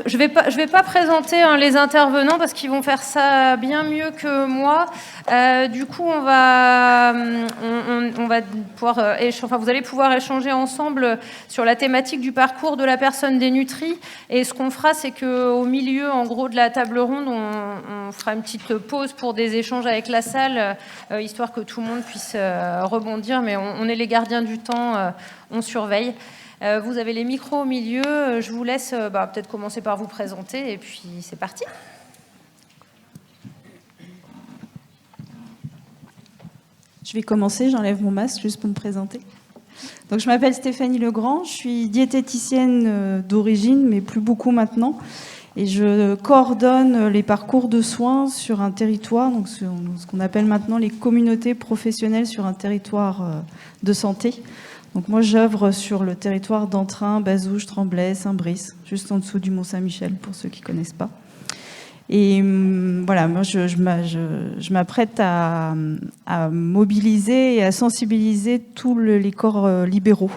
je vais pas présenter les intervenants parce qu'ils vont faire ça bien mieux que moi. Du coup, on va pouvoir vous allez pouvoir échanger ensemble sur la thématique du parcours de la personne dénutrie. Et ce qu'on fera, c'est qu'au milieu, en gros, de la table ronde, on fera une petite pause pour des échanges avec la salle, histoire que tout le monde puisse rebondir. Mais on est les gardiens du temps, on surveille. Vous avez les micros au milieu. Je vous laisse peut-être commencer par vous présenter et puis c'est parti. Je vais commencer, j'enlève mon masque juste pour me présenter. Donc, je m'appelle Stéphanie Legrand, je suis diététicienne d'origine, mais plus beaucoup maintenant. Et je coordonne les parcours de soins sur un territoire, donc ce qu'on appelle maintenant les communautés professionnelles sur un territoire de santé. Donc moi, j'œuvre sur le territoire d'Entrain, Bazouges, Tremblay, Saint-Brice, juste en dessous du Mont-Saint-Michel, pour ceux qui ne connaissent pas. Et voilà, moi, je m'apprête à mobiliser et à sensibiliser tous les corps libéraux,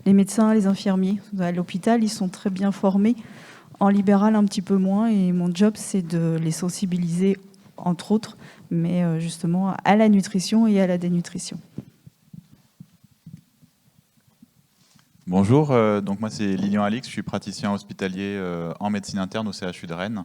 les médecins, les infirmiers. À l'hôpital, ils sont très bien formés, en libéral un petit peu moins, et mon job, c'est de les sensibiliser, entre autres, mais justement à la nutrition et à la dénutrition. Bonjour, donc moi c'est Lilian Alix, je suis praticien hospitalier en médecine interne au CHU de Rennes.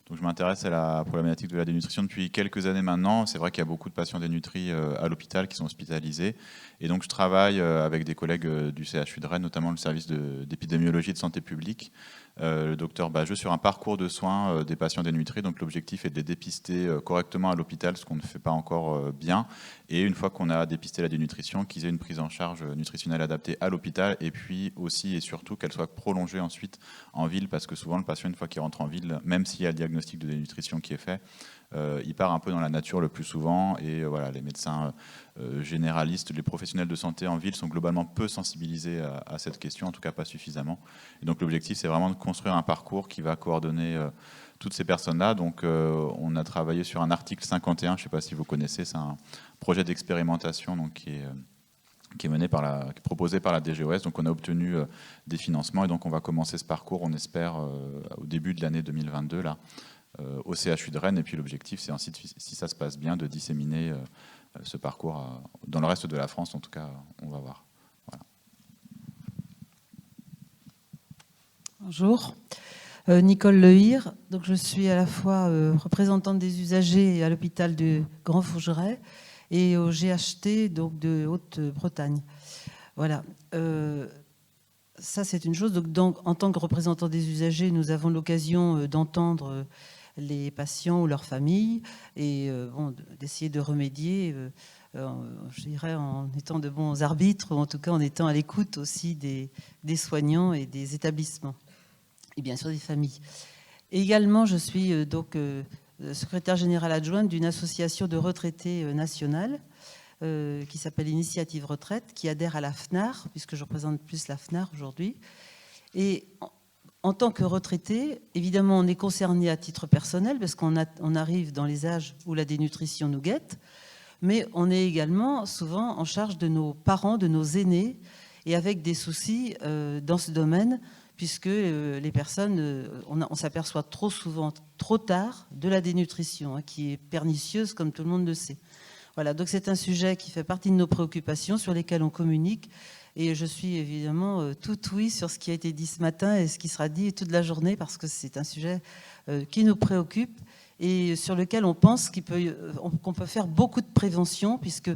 Donc je m'intéresse à la problématique de la dénutrition depuis quelques années maintenant. C'est vrai qu'il y a beaucoup de patients dénutris à l'hôpital qui sont hospitalisés. Et donc je travaille avec des collègues du CHU de Rennes, notamment le service d'épidémiologie et de santé publique, le docteur Bajeux, sur un parcours de soins des patients dénutris. Donc l'objectif est de les dépister correctement à l'hôpital, ce qu'on ne fait pas encore bien. Et une fois qu'on a dépisté la dénutrition, qu'ils aient une prise en charge nutritionnelle adaptée à l'hôpital, et puis aussi et surtout qu'elle soit prolongée ensuite en ville, parce que souvent le patient, une fois qu'il rentre en ville, même s'il y a le diagnostic de dénutrition qui est fait, il part un peu dans la nature le plus souvent. Et voilà, les médecins généralistes, les professionnels de santé en ville sont globalement peu sensibilisés à cette question, en tout cas pas suffisamment. Et donc l'objectif, c'est vraiment de construire un parcours qui va coordonner toutes ces personnes-là. Donc on a travaillé sur un article 51, je ne sais pas si vous connaissez, c'est un projet d'expérimentation donc, qui est mené qui est proposé par la DGOS. Donc on a obtenu des financements et donc on va commencer ce parcours, on espère, au début de l'année 2022 là, au CHU de Rennes. Et puis l'objectif, c'est ensuite, si ça se passe bien, de disséminer ce parcours dans le reste de la France. En tout cas, on va voir. Voilà. Bonjour. Nicole Lehir. Donc je suis à la fois représentante des usagers à l'hôpital de Grand-Fougeray et au GHT donc de Haute-Bretagne. Voilà. Ça, c'est une chose. Donc, en tant que représentant des usagers, nous avons l'occasion d'entendre les patients ou leurs familles et d'essayer de remédier, je dirais, en étant de bons arbitres, ou en tout cas en étant à l'écoute aussi des soignants et des établissements, et bien sûr des familles. Et également, je suis donc secrétaire générale adjointe d'une association de retraités nationale qui s'appelle Initiative Retraite, qui adhère à la FNAR, puisque je représente plus la FNAR aujourd'hui. Et en tant que retraité, évidemment, on est concerné à titre personnel, parce qu'on arrive dans les âges où la dénutrition nous guette, mais on est également souvent en charge de nos parents, de nos aînés, et avec des soucis dans ce domaine, puisque les personnes, on s'aperçoit trop souvent, trop tard, de la dénutrition, qui est pernicieuse, comme tout le monde le sait. Voilà, donc c'est un sujet qui fait partie de nos préoccupations, sur lesquelles on communique. Et je suis évidemment tout oui sur ce qui a été dit ce matin et ce qui sera dit toute la journée, parce que c'est un sujet qui nous préoccupe et sur lequel on pense qu'on peut faire beaucoup de prévention, puisque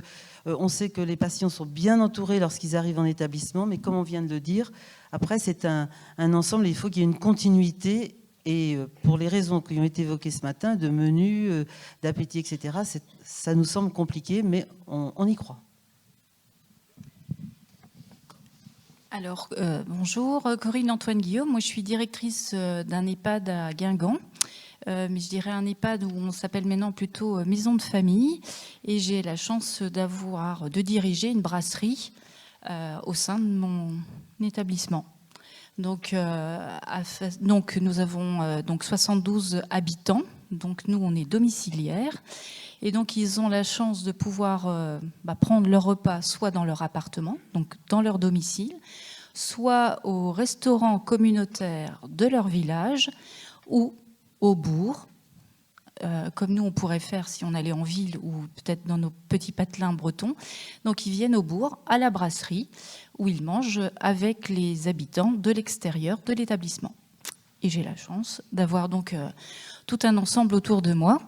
on sait que les patients sont bien entourés lorsqu'ils arrivent en établissement, mais comme on vient de le dire, après c'est un ensemble, il faut qu'il y ait une continuité. Et pour les raisons qui ont été évoquées ce matin, de menu, d'appétit, etc., ça nous semble compliqué, mais on y croit. Alors, bonjour, Corinne Antoine Guillaume. Moi, je suis directrice d'un EHPAD à Guingamp, mais je dirais un EHPAD où on s'appelle maintenant plutôt maison de famille. Et j'ai la chance de diriger une brasserie au sein de mon établissement. Donc nous avons 72 habitants. Donc nous, on est domiciliaires. Et donc, ils ont la chance de pouvoir prendre leur repas soit dans leur appartement, donc dans leur domicile, soit au restaurant communautaire de leur village, ou au bourg, comme nous on pourrait faire si on allait en ville ou peut-être dans nos petits patelins bretons. Donc ils viennent au bourg, à la brasserie, où ils mangent avec les habitants de l'extérieur de l'établissement. Et j'ai la chance d'avoir donc tout un ensemble autour de moi.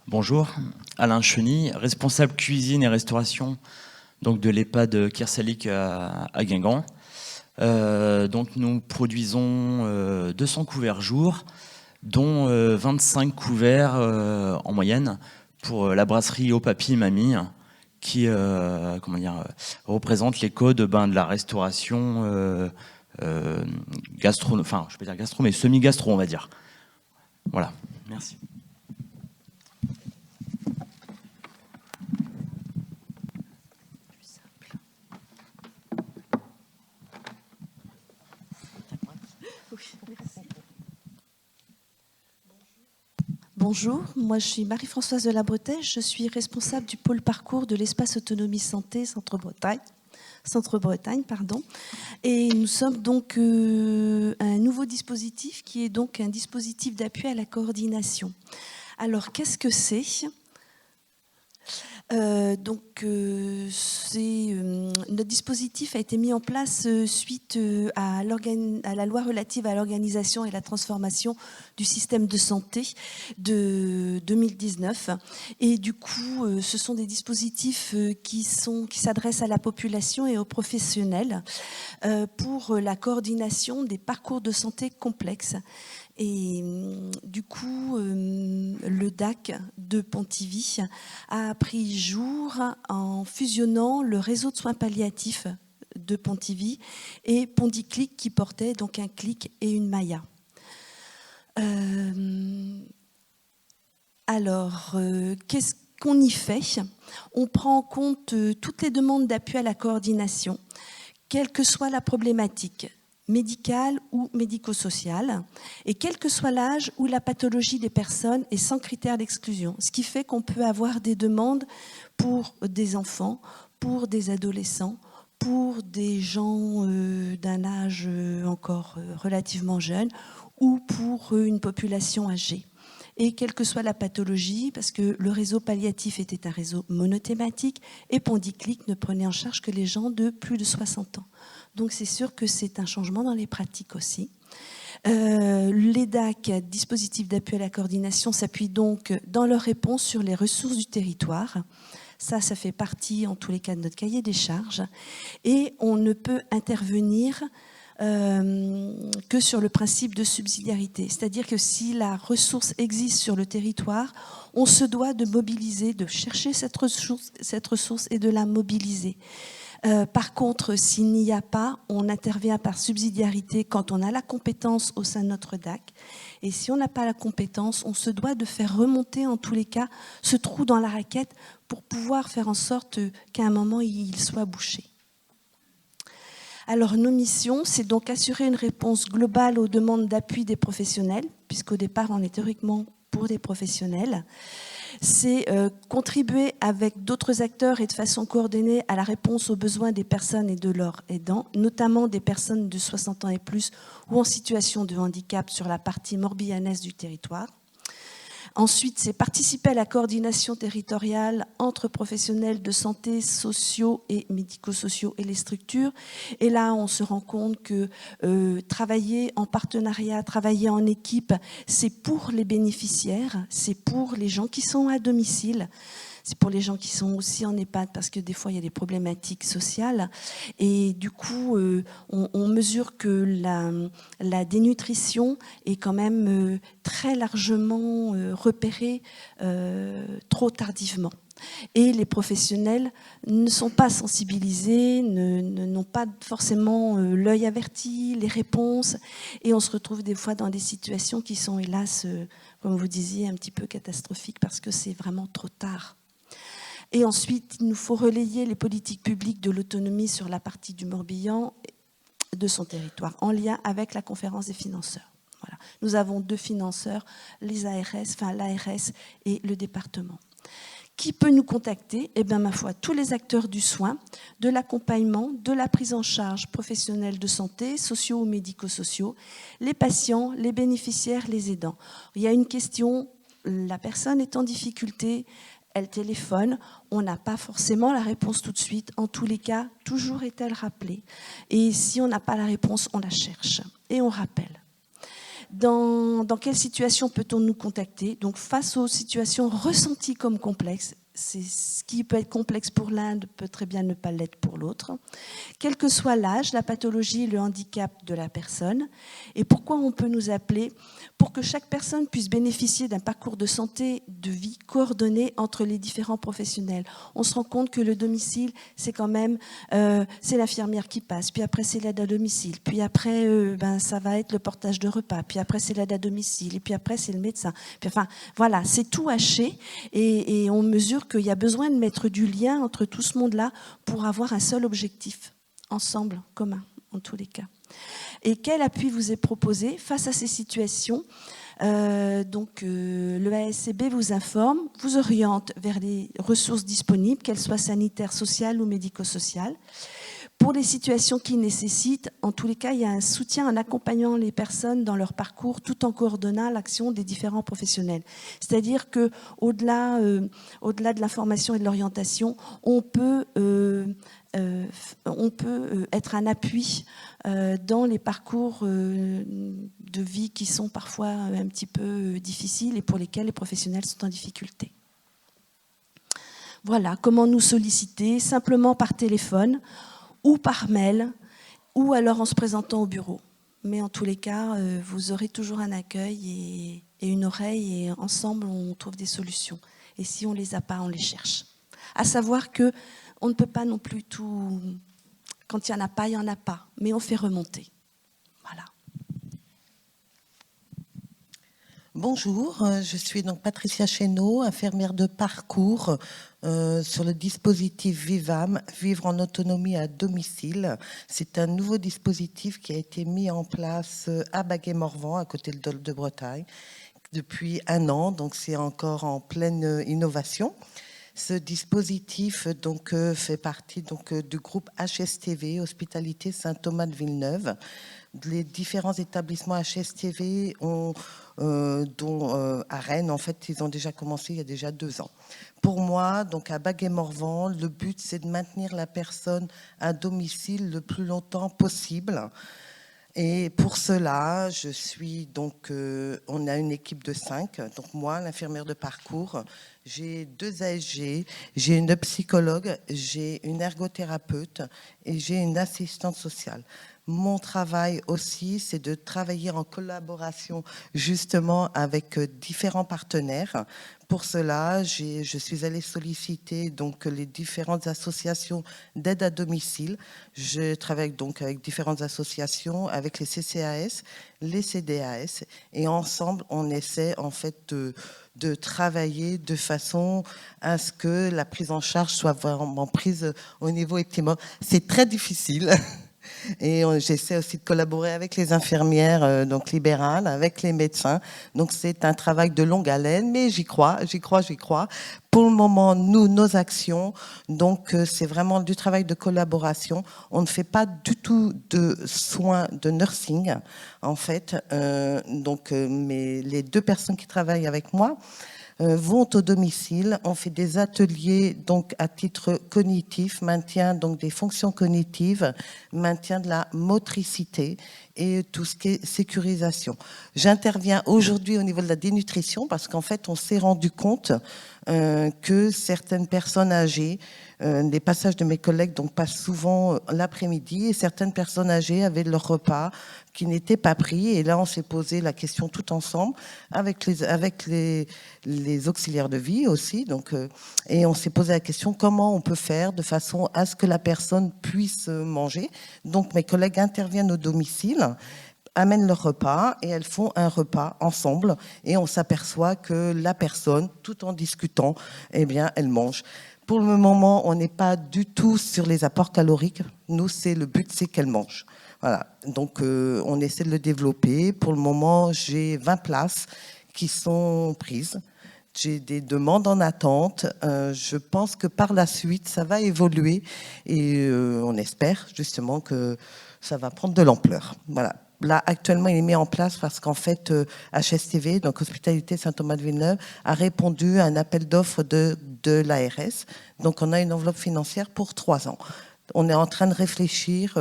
Bonjour, Alain Cheny, responsable cuisine et restauration donc de l'EHPAD Kersalik à Guingamp. Donc nous produisons 200 couverts jour, dont 25 couverts en moyenne pour la brasserie Au Papy Mamie, qui représente les codes de la restauration gastro, enfin je peux dire gastro, mais semi-gastro on va dire. Voilà, merci. Bonjour, moi je suis Marie-Françoise de la Bretèche, je suis responsable du pôle parcours de l'espace autonomie santé Centre-Bretagne, et nous sommes donc un nouveau dispositif qui est donc un dispositif d'appui à la coordination. Alors qu'est-ce que c'est ? Notre dispositif a été mis en place suite à la loi relative à l'organisation et la transformation du système de santé de 2019. Et du coup, ce sont des dispositifs qui s'adressent à la population et aux professionnels pour la coordination des parcours de santé complexes. Et du coup, le DAC de Pontivy a pris jour en fusionnant le réseau de soins palliatifs de Pontivy et Pondiclic qui portait donc un clic et une Maya. Qu'est-ce qu'on y fait ? On prend en compte toutes les demandes d'appui à la coordination, quelle que soit la problématique, médicale ou médico-sociale, et quel que soit l'âge ou la pathologie des personnes et sans critère d'exclusion. Ce qui fait qu'on peut avoir des demandes pour des enfants, pour des adolescents, pour des gens d'un âge encore relativement jeune ou pour une population âgée. Et quelle que soit la pathologie, parce que le réseau palliatif était un réseau monothématique et Pondiclic ne prenait en charge que les gens de plus de 60 ans. Donc c'est sûr que c'est un changement dans les pratiques aussi. Les DAC, dispositifs d'appui à la coordination, s'appuient donc dans leur réponse sur les ressources du territoire. Ça fait partie en tous les cas de notre cahier des charges. Et on ne peut intervenir que sur le principe de subsidiarité. C'est-à-dire que si la ressource existe sur le territoire, on se doit de mobiliser, de chercher cette ressource et de la mobiliser. Par contre, s'il n'y a pas, on intervient par subsidiarité quand on a la compétence au sein de notre DAC. Et si on n'a pas la compétence, on se doit de faire remonter en tous les cas ce trou dans la raquette pour pouvoir faire en sorte qu'à un moment, il soit bouché. Alors, nos missions, c'est donc assurer une réponse globale aux demandes d'appui des professionnels, puisqu'au départ, on est théoriquement pour des professionnels. C'est contribuer avec d'autres acteurs et de façon coordonnée à la réponse aux besoins des personnes et de leurs aidants, notamment des personnes de 60 ans et plus ou en situation de handicap sur la partie morbihannaise du territoire. Ensuite, c'est participer à la coordination territoriale entre professionnels de santé, sociaux et médico-sociaux et les structures. Et là, on se rend compte que travailler en partenariat, travailler en équipe, c'est pour les bénéficiaires, c'est pour les gens qui sont à domicile. C'est pour les gens qui sont aussi en EHPAD parce que des fois, il y a des problématiques sociales. Et du coup, on mesure que la dénutrition est quand même très largement repérée trop tardivement. Et les professionnels ne sont pas sensibilisés, n'ont pas forcément l'œil averti, les réponses. Et on se retrouve des fois dans des situations qui sont, hélas, comme vous disiez, un petit peu catastrophiques parce que c'est vraiment trop tard. Et ensuite, il nous faut relayer les politiques publiques de l'autonomie sur la partie du Morbihan de son territoire, en lien avec la conférence des financeurs. Voilà. Nous avons 2 financeurs, les ARS, l'ARS et le département. Qui peut nous contacter? Eh bien, ma foi, tous les acteurs du soin, de l'accompagnement, de la prise en charge professionnelle de santé, sociaux ou médico-sociaux, les patients, les bénéficiaires, les aidants. Il y a une question, la personne est en difficulté, elle téléphone, on n'a pas forcément la réponse tout de suite. En tous les cas, toujours est-elle rappelée. Et si on n'a pas la réponse, on la cherche et on rappelle. Dans quelle situation peut-on nous contacter? Donc, face aux situations ressenties comme complexes, c'est ce qui peut être complexe pour l'un peut très bien ne pas l'être pour l'autre. Quel que soit l'âge, la pathologie, le handicap de la personne. Et pourquoi on peut nous appeler? Pour que chaque personne puisse bénéficier d'un parcours de santé, de vie coordonné entre les différents professionnels. On se rend compte que le domicile, c'est quand même, c'est l'infirmière qui passe, puis après c'est l'aide à domicile, puis après ça va être le portage de repas, puis après c'est l'aide à domicile, et puis après c'est le médecin. Puis, enfin, voilà, c'est tout haché et on mesure qu'il y a besoin de mettre du lien entre tout ce monde-là pour avoir un seul objectif, ensemble, commun, en tous les cas. Et quel appui vous est proposé face à ces situations? Le ASCB vous informe, vous oriente vers les ressources disponibles, qu'elles soient sanitaires, sociales ou médico-sociales. Pour les situations qui nécessitent, en tous les cas, il y a un soutien en accompagnant les personnes dans leur parcours tout en coordonnant l'action des différents professionnels. C'est-à-dire qu'au-delà de l'information et de l'orientation, on peut être un appui dans les parcours de vie qui sont parfois un petit peu difficiles et pour lesquels les professionnels sont en difficulté. Voilà, comment nous solliciter, simplement par téléphone, ou par mail, ou alors en se présentant au bureau. Mais en tous les cas, vous aurez toujours un accueil et une oreille, et ensemble, on trouve des solutions. Et si on ne les a pas, on les cherche. À savoir qu'on ne peut pas non plus tout... Quand il n'y en a pas, il n'y en a pas. Mais on fait remonter. Voilà. Bonjour, je suis donc Patricia Chénaud, infirmière de parcours sur le dispositif Vivam, Vivre en autonomie à domicile. C'est un nouveau dispositif qui a été mis en place à Baguet-Morvan, à côté de Dol de Bretagne, depuis 1 an, donc c'est encore en pleine innovation. Ce dispositif donc, fait partie donc, du groupe HSTV, Hospitalité Saint-Thomas de Villeneuve. Les différents établissements HSTV dont à Rennes, en fait, ils ont déjà commencé il y a déjà 2 ans. Pour moi, donc à Baguet-Morvan, le but, c'est de maintenir la personne à domicile le plus longtemps possible. Et pour cela, je suis donc, on a une équipe de 5. Donc moi, l'infirmière de parcours, j'ai 2 ASG, j'ai une psychologue, j'ai une ergothérapeute et j'ai une assistante sociale. Mon travail aussi, c'est de travailler en collaboration justement avec différents partenaires. Pour cela, je suis allée solliciter donc les différentes associations d'aide à domicile. Je travaille donc avec différentes associations, avec les CCAS, les CDAS, et ensemble, on essaie en fait de travailler de façon à ce que la prise en charge soit vraiment prise au niveau optimal. C'est très difficile. Et j'essaie aussi de collaborer avec les infirmières donc libérales, avec les médecins. Donc c'est un travail de longue haleine, mais j'y crois. Pour le moment, nos actions, donc c'est vraiment du travail de collaboration. On ne fait pas du tout de soins de nursing, en fait. Mais les 2 personnes qui travaillent avec moi vont au domicile. On fait des ateliers donc à titre cognitif, maintien donc des fonctions cognitives, maintien de la motricité et tout ce qui est sécurisation. J'interviens aujourd'hui au niveau de la dénutrition parce qu'en fait on s'est rendu compte que certaines personnes âgées, les passages de mes collègues donc passent souvent l'après-midi, et certaines personnes âgées avaient leur repas qui n'était pas pris, et là on s'est posé la question tout ensemble avec les auxiliaires de vie aussi, donc et on s'est posé la question comment on peut faire de façon à ce que la personne puisse manger. Donc mes collègues interviennent au domicile, amènent leur repas et elles font un repas ensemble, et on s'aperçoit que la personne, tout en discutant, eh bien elle mange. Pour le moment, on n'est pas du tout sur les apports caloriques. Nous, le but, c'est qu'elle mange. Voilà. Donc, on essaie de le développer. Pour le moment, j'ai 20 places qui sont prises. J'ai des demandes en attente. Je pense que par la suite, ça va évoluer et on espère justement que ça va prendre de l'ampleur. Voilà. Là, actuellement, il est mis en place parce qu'en fait, HSTV, donc Hospitalité Saint-Thomas-de-Villeneuve, a répondu à un appel d'offres de l'ARS. Donc, on a une enveloppe financière pour 3 ans. On est en train de réfléchir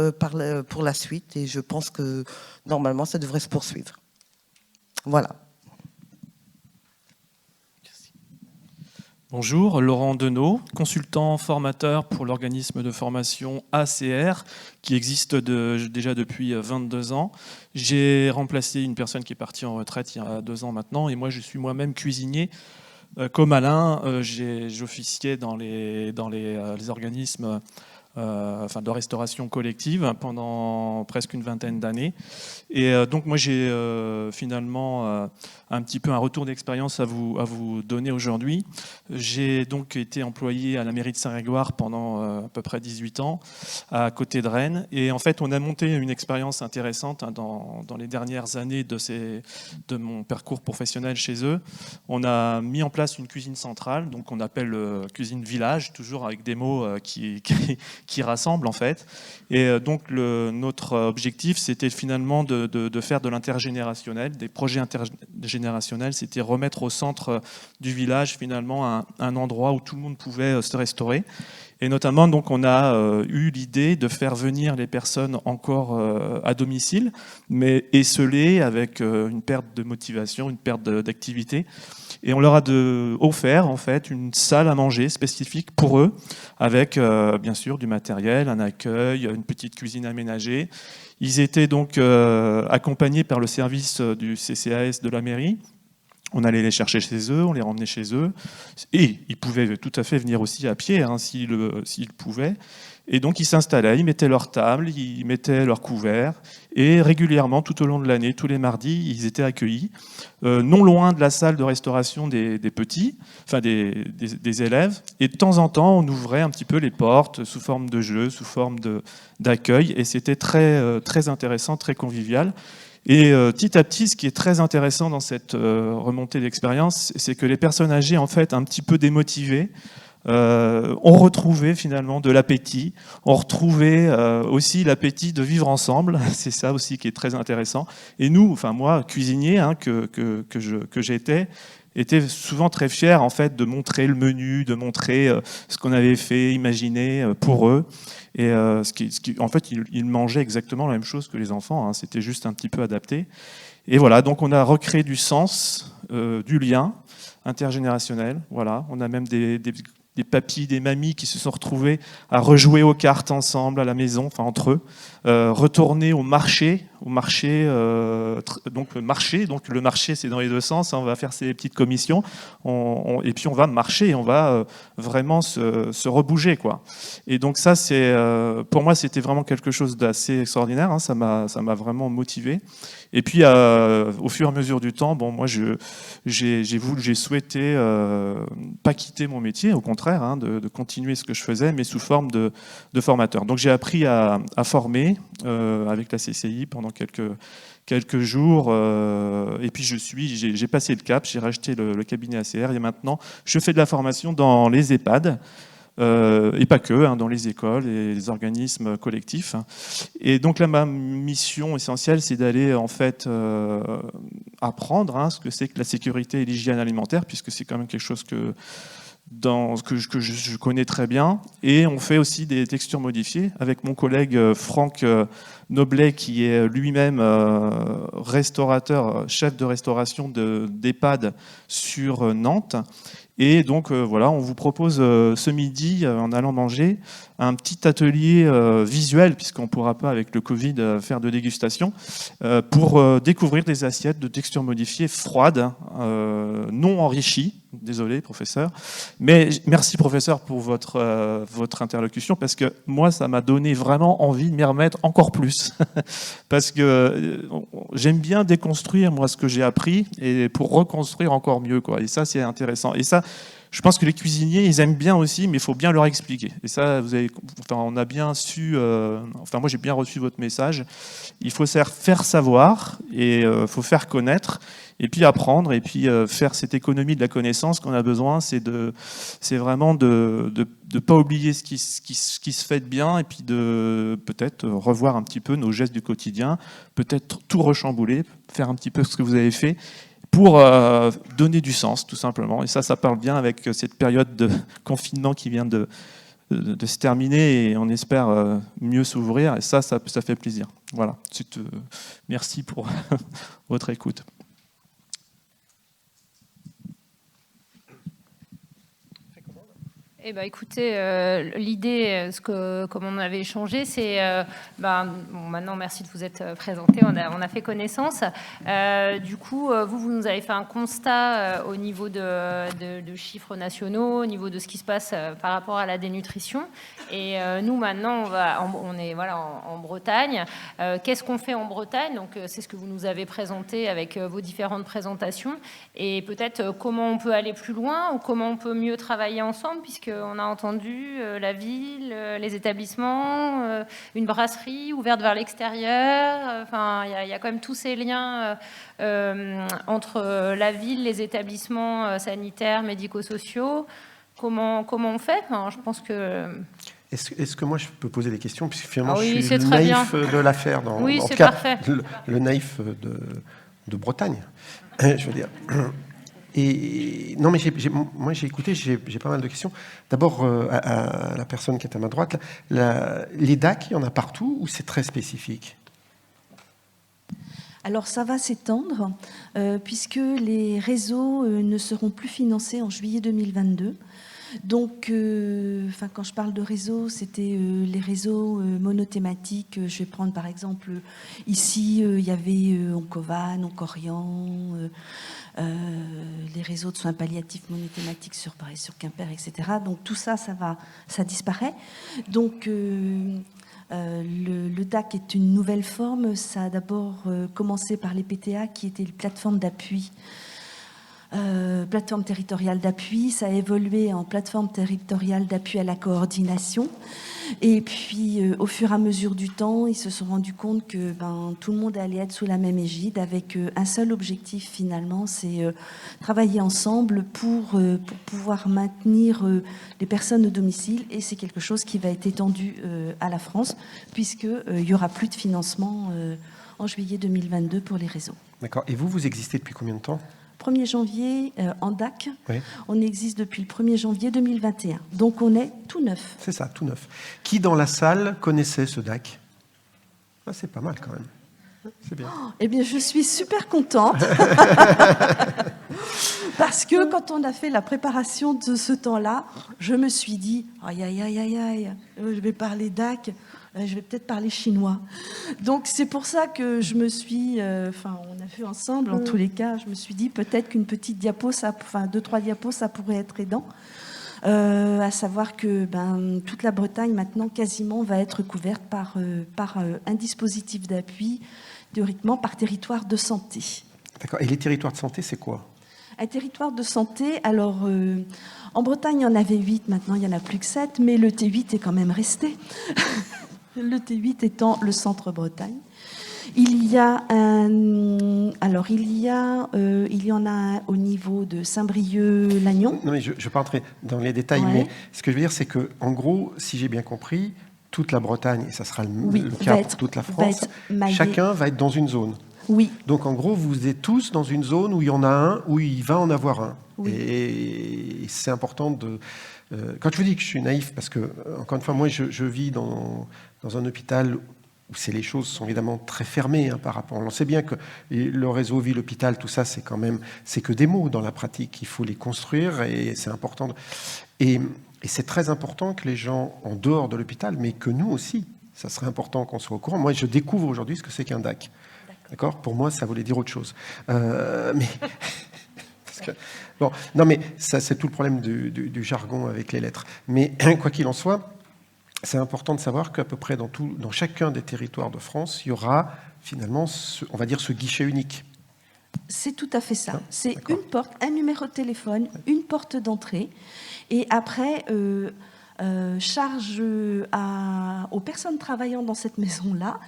pour la suite et je pense que normalement, ça devrait se poursuivre. Voilà. Bonjour, Laurent Denot, consultant formateur pour l'organisme de formation ACR qui existe déjà depuis 22 ans. J'ai remplacé une personne qui est partie en retraite il y a 2 ans maintenant et moi je suis moi-même cuisinier. Comme Alain, j'officiais dans les organismes de restauration collective pendant presque une vingtaine d'années. Et donc moi j'ai finalement un petit peu un retour d'expérience à vous donner aujourd'hui. J'ai donc été employé à la mairie de Saint-Grégoire pendant à peu près 18 ans, à côté de Rennes. Et en fait, on a monté une expérience intéressante dans les dernières années de mon parcours professionnel chez eux. On a mis en place une cuisine centrale, donc on appelle cuisine village, toujours avec des mots qui rassemblent en fait. Et donc notre objectif, c'était finalement de faire de l'intergénérationnel, des projets intergénérationnels. C'était remettre au centre du village finalement un endroit où tout le monde pouvait se restaurer. Et notamment, donc, on a eu l'idée de faire venir les personnes encore à domicile, mais esselées avec une perte de motivation, une perte d'activité. Et on leur a offert en fait une salle à manger spécifique pour eux, avec bien sûr du matériel, un accueil, une petite cuisine aménagée. Ils étaient donc accompagnés par le service du CCAS de la mairie. On allait les chercher chez eux, on les ramenait chez eux. Et ils pouvaient tout à fait venir aussi à pied, s'ils pouvaient. Et donc ils s'installaient, ils mettaient leur table, ils mettaient leur couvert. Et régulièrement, tout au long de l'année, tous les mardis, ils étaient accueillis, non loin de la salle de restauration des petits, enfin des élèves. Et de temps en temps, on ouvrait un petit peu les portes sous forme de jeu, sous forme d'accueil. Et c'était très, très intéressant, très convivial. Et petit à petit, ce qui est très intéressant dans cette remontée d'expérience, c'est que les personnes âgées, en fait, un petit peu démotivées, ont retrouvé finalement de l'appétit, ont retrouvé aussi l'appétit de vivre ensemble. C'est ça aussi qui est très intéressant. Et nous, enfin moi, cuisinier que j'étais, était souvent très fier en fait de montrer le menu, de montrer ce qu'on avait fait, imaginé pour eux. Et en fait, ils mangeaient exactement la même chose que les enfants. Hein, c'était juste un petit peu adapté. Et voilà, donc on a recréé du sens, du lien intergénérationnel. Voilà, on a même des papis, des mamies qui se sont retrouvés à rejouer aux cartes ensemble à la maison, enfin entre eux, retourner au marché, donc le marché c'est dans les deux sens, hein, on va faire ces petites commissions, et puis on va marcher, on va vraiment se rebouger quoi. Et donc ça c'est, pour moi c'était vraiment quelque chose d'assez extraordinaire, hein, ça m'a vraiment motivé. Et puis au fur et à mesure du temps, bon moi j'ai souhaité pas quitter mon métier, au contraire, hein, de continuer ce que je faisais, mais sous forme de formateur. Donc j'ai appris à former avec la CCI pendant quelques jours, et puis j'ai passé le cap, j'ai racheté le cabinet ACR, et maintenant je fais de la formation dans les EHPAD, et pas que, hein, dans les écoles et les organismes collectifs. Et donc là, ma mission essentielle, c'est d'aller en fait apprendre hein, ce que c'est que la sécurité et l'hygiène alimentaire, puisque c'est quand même quelque chose que je connais très bien. Et on fait aussi des textures modifiées avec mon collègue Franck Noblet, qui est lui-même restaurateur, chef de restauration d'EHPAD sur Nantes. Et donc voilà, on vous propose ce midi, en allant manger, un petit atelier visuel, puisqu'on ne pourra pas avec le Covid faire de dégustation, pour découvrir des assiettes de texture modifiée froides, non enrichies. Désolé professeur, mais merci professeur pour votre interlocution, parce que moi ça m'a donné vraiment envie de m'y remettre encore plus parce que j'aime bien déconstruire moi ce que j'ai appris et pour reconstruire encore mieux quoi. Et ça c'est intéressant, et ça Je pense que les cuisiniers, ils aiment bien aussi, mais il faut bien leur expliquer. Et ça, on a bien su, moi j'ai bien reçu votre message. Il faut faire savoir et il faut faire connaître et puis apprendre et puis faire cette économie de la connaissance qu'on a besoin. C'est vraiment de pas oublier ce qui se fait de bien et puis de peut-être revoir un petit peu nos gestes du quotidien, peut-être tout rechambouler, faire un petit peu ce que vous avez fait, pour donner du sens, tout simplement. Et ça parle bien avec cette période de confinement qui vient de se terminer et on espère mieux s'ouvrir. Et ça fait plaisir. Voilà. Merci pour votre écoute. Eh ben, écoutez, l'idée, comme on avait échangé, c'est, maintenant, merci de vous être présenté, on a fait connaissance. Du coup, vous nous avez fait un constat au niveau de chiffres nationaux, au niveau de ce qui se passe par rapport à la dénutrition. Et nous, maintenant, on est en Bretagne. Qu'est-ce qu'on fait en Bretagne? Donc, c'est ce que vous nous avez présenté avec vos différentes présentations. Et peut-être comment on peut aller plus loin ou comment on peut mieux travailler ensemble, puisqu'on a entendu la ville, les établissements, une brasserie ouverte vers l'extérieur. Enfin, il y a quand même tous ces liens entre la ville, les établissements sanitaires, médico-sociaux. Comment on fait? Je pense que... Est-ce que moi je peux poser des questions, puisque finalement oui, je suis le naïf de l'affaire, oui, c'est parfait. Le naïf de Bretagne, je veux dire. Et non, mais moi j'ai écouté, j'ai pas mal de questions. D'abord à la personne qui est à ma droite, les DAC, il y en a partout ou c'est très spécifique? Alors ça va s'étendre puisque les réseaux ne seront plus financés en juillet 2022. Donc, quand je parle de réseau, c'était les réseaux monothématiques. Je vais prendre par exemple, ici, il y avait Oncovan, Oncorian, les réseaux de soins palliatifs monothématiques sur Quimper, etc. Donc tout ça, ça disparaît. Donc, le DAC est une nouvelle forme. Ça a d'abord commencé par les PTA, qui étaient les plateformes d'appui. Plateforme territoriale d'appui, ça a évolué en plateforme territoriale d'appui à la coordination. Et puis, au fur et à mesure du temps, ils se sont rendus compte que tout le monde allait être sous la même égide, avec un seul objectif finalement, c'est travailler ensemble pour pouvoir maintenir les personnes au domicile. Et c'est quelque chose qui va être étendu à la France, puisqu'il n'y aura plus de financement en juillet 2022 pour les réseaux. D'accord. Et vous existez depuis combien de temps ? 1er janvier en DAC, oui. On existe depuis le 1er janvier 2021. Donc on est tout neuf. C'est ça, tout neuf. Qui dans la salle connaissait ce DAC? C'est pas mal quand même. C'est bien. Eh bien, je suis super contente. Parce que quand on a fait la préparation de ce temps-là, je me suis dit, aïe, aïe, aïe, aïe, aïe, je vais parler DAC. Je vais peut-être parler chinois. Donc, c'est pour ça que je me suis... on a fait ensemble, en tous les cas, je me suis dit peut-être qu'une petite diapo, 2-3 diapos, ça pourrait être aidant. À savoir que toute la Bretagne, maintenant, quasiment, va être couverte par un dispositif d'appui, théoriquement, par territoire de santé. D'accord. Et les territoires de santé, c'est quoi? Un territoire de santé, alors... en Bretagne, il y en avait 8, maintenant, il n'y en a plus que 7, mais le T8 est quand même resté. Le T8 étant le centre Bretagne. Il y en a un au niveau de Saint-Brieuc-Lagnon. Non, mais je ne vais pas entrer dans les détails, ouais. Mais ce que je veux dire, c'est que, en gros, si j'ai bien compris, toute la Bretagne, et ça sera le cas pour toute la France, chacun va être dans une zone. Oui. Donc, en gros, vous êtes tous dans une zone où il y en a un, où il va en avoir un. Oui. Et c'est important de... quand je vous dis que je suis naïf, parce que, encore une fois, moi, je vis dans un hôpital où les choses sont évidemment très fermées par rapport... On sait bien que le réseau ville-hôpital, tout ça, c'est que des mots dans la pratique. Il faut les construire et c'est important. Et c'est très important que les gens, en dehors de l'hôpital, mais que nous aussi, ça serait important qu'on soit au courant. Moi, je découvre aujourd'hui ce que c'est qu'un DAC. D'accord ? Pour moi, ça voulait dire autre chose. Mais... parce que... Bon, non, mais ça, c'est tout le problème du jargon avec les lettres. Mais quoi qu'il en soit, c'est important de savoir qu'à peu près dans chacun des territoires de France, il y aura finalement, on va dire, ce guichet unique. C'est tout à fait ça. Ah, C'est d'accord. une porte, un numéro de téléphone, une porte d'entrée. Et après, charge aux personnes travaillant dans cette maison-là.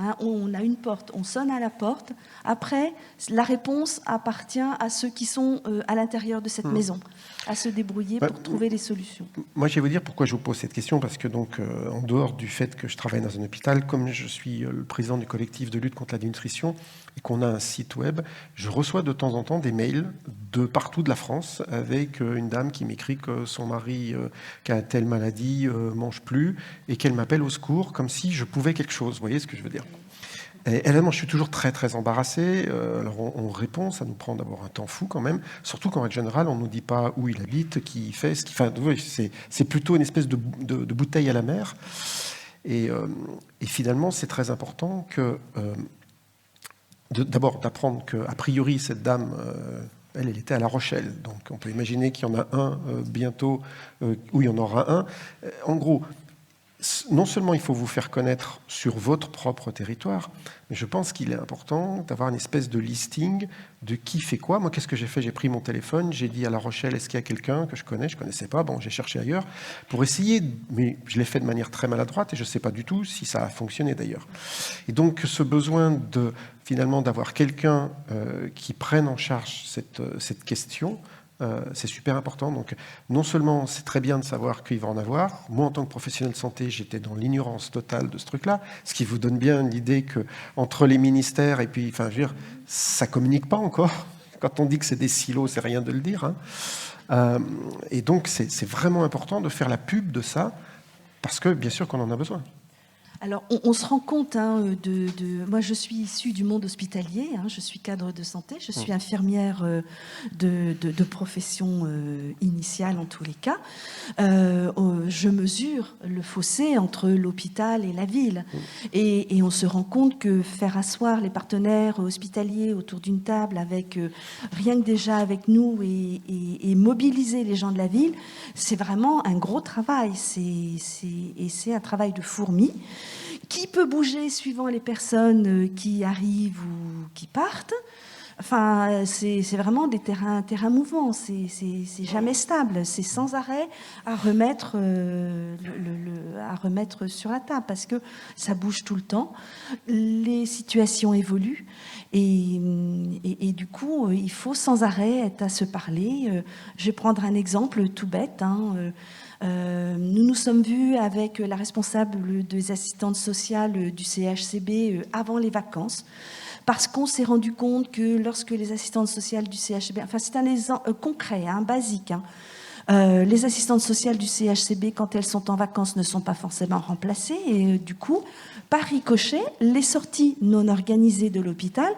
Hein, on a une porte, on sonne à la porte. Après, la réponse appartient à ceux qui sont à l'intérieur de cette maison, à se débrouiller pour trouver les solutions. Moi, je vais vous dire pourquoi je vous pose cette question, parce que donc, en dehors du fait que je travaille dans un hôpital, comme je suis le président du collectif de lutte contre la dénutrition et qu'on a un site web, je reçois de temps en temps des mails de partout de la France avec une dame qui m'écrit que son mari qui a telle maladie mange plus et qu'elle m'appelle au secours comme si je pouvais quelque chose. Vous voyez ce que je veux dire? Et évidemment, je suis toujours très très embarrassé. Alors on répond, ça nous prend d'abord un temps fou quand même. Surtout qu'en règle générale, on nous dit pas où il habite, qui fait, ce qu'il fait. Enfin, c'est plutôt une espèce de bouteille à la mer. Et finalement, c'est très important que d'abord d'apprendre que a priori cette dame, elle était à La Rochelle. Donc on peut imaginer qu'il y en a un bientôt où il y en aura un. En gros. Non seulement il faut vous faire connaître sur votre propre territoire, mais je pense qu'il est important d'avoir une espèce de listing de qui fait quoi. Moi, qu'est-ce que j'ai fait? J'ai pris mon téléphone, j'ai dit à La Rochelle, est-ce qu'il y a quelqu'un que je connais? Je ne connaissais pas, bon, j'ai cherché ailleurs pour essayer, mais je l'ai fait de manière très maladroite et je ne sais pas du tout si ça a fonctionné d'ailleurs. Et donc, ce besoin finalement d'avoir quelqu'un qui prenne en charge cette question, c'est super important. Donc, non seulement c'est très bien de savoir qu'il va en avoir. Moi, en tant que professionnel de santé, j'étais dans l'ignorance totale de ce truc-là, ce qui vous donne bien l'idée que entre les ministères et puis, enfin, je veux dire, ça communique pas encore. Quand on dit que c'est des silos, c'est rien de le dire. Hein. Et donc, c'est vraiment important de faire la pub de ça, parce que bien sûr qu'on en a besoin. Alors, on se rend compte, moi je suis issue du monde hospitalier, je suis cadre de santé, je suis infirmière de profession initiale en tous les cas. Je mesure le fossé entre l'hôpital et la ville. Et on se rend compte que faire asseoir les partenaires hospitaliers autour d'une table, avec rien que déjà avec nous, et mobiliser les gens de la ville, c'est vraiment un gros travail. Et c'est un travail de fourmi qui peut bouger suivant les personnes qui arrivent ou qui partent. Enfin, c'est vraiment des terrains mouvants, c'est jamais stable, c'est sans arrêt à remettre sur la table, parce que ça bouge tout le temps, les situations évoluent, et du coup, il faut sans arrêt être à se parler. Je vais prendre un exemple tout bête, nous nous sommes vus avec la responsable des assistantes sociales du CHCB avant les vacances, parce qu'on s'est rendu compte que lorsque les assistantes sociales du CHCB, enfin c'est un exemple concret, basique, les assistantes sociales du CHCB, quand elles sont en vacances, ne sont pas forcément remplacées, et du coup, par ricochet, les sorties non organisées de l'hôpital,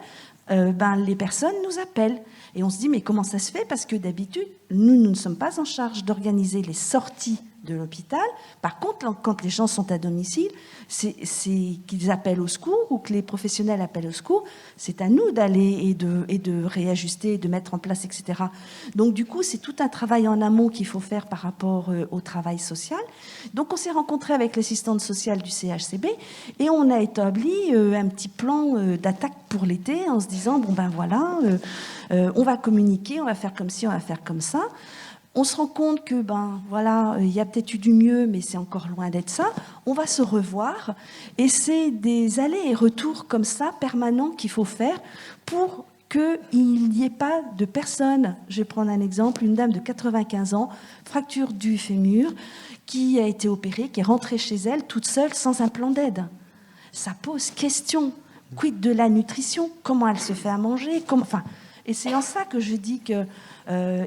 les personnes nous appellent. Et on se dit, mais comment ça se fait? Parce que d'habitude, nous ne sommes pas en charge d'organiser les sorties de l'hôpital. Par contre, quand les gens sont à domicile, c'est qu'ils appellent au secours ou que les professionnels appellent au secours, c'est à nous d'aller et de réajuster, de mettre en place, etc. Donc du coup, c'est tout un travail en amont qu'il faut faire par rapport au travail social. Donc on s'est rencontré avec l'assistante sociale du CHCB et on a établi un petit plan d'attaque pour l'été en se disant, on va communiquer, on va faire comme ci, on va faire comme ça. On se rend compte que, il y a peut-être eu du mieux, mais c'est encore loin d'être ça. On va se revoir. Et c'est des allers et retours comme ça, permanents, qu'il faut faire pour qu'il n'y ait pas de personne. Je vais prendre un exemple. Une dame de 95 ans, fracture du fémur, qui a été opérée, qui est rentrée chez elle toute seule, sans un plan d'aide. Ça pose question. Quid de la nutrition? Comment elle se fait à manger? Et c'est en ça que je dis que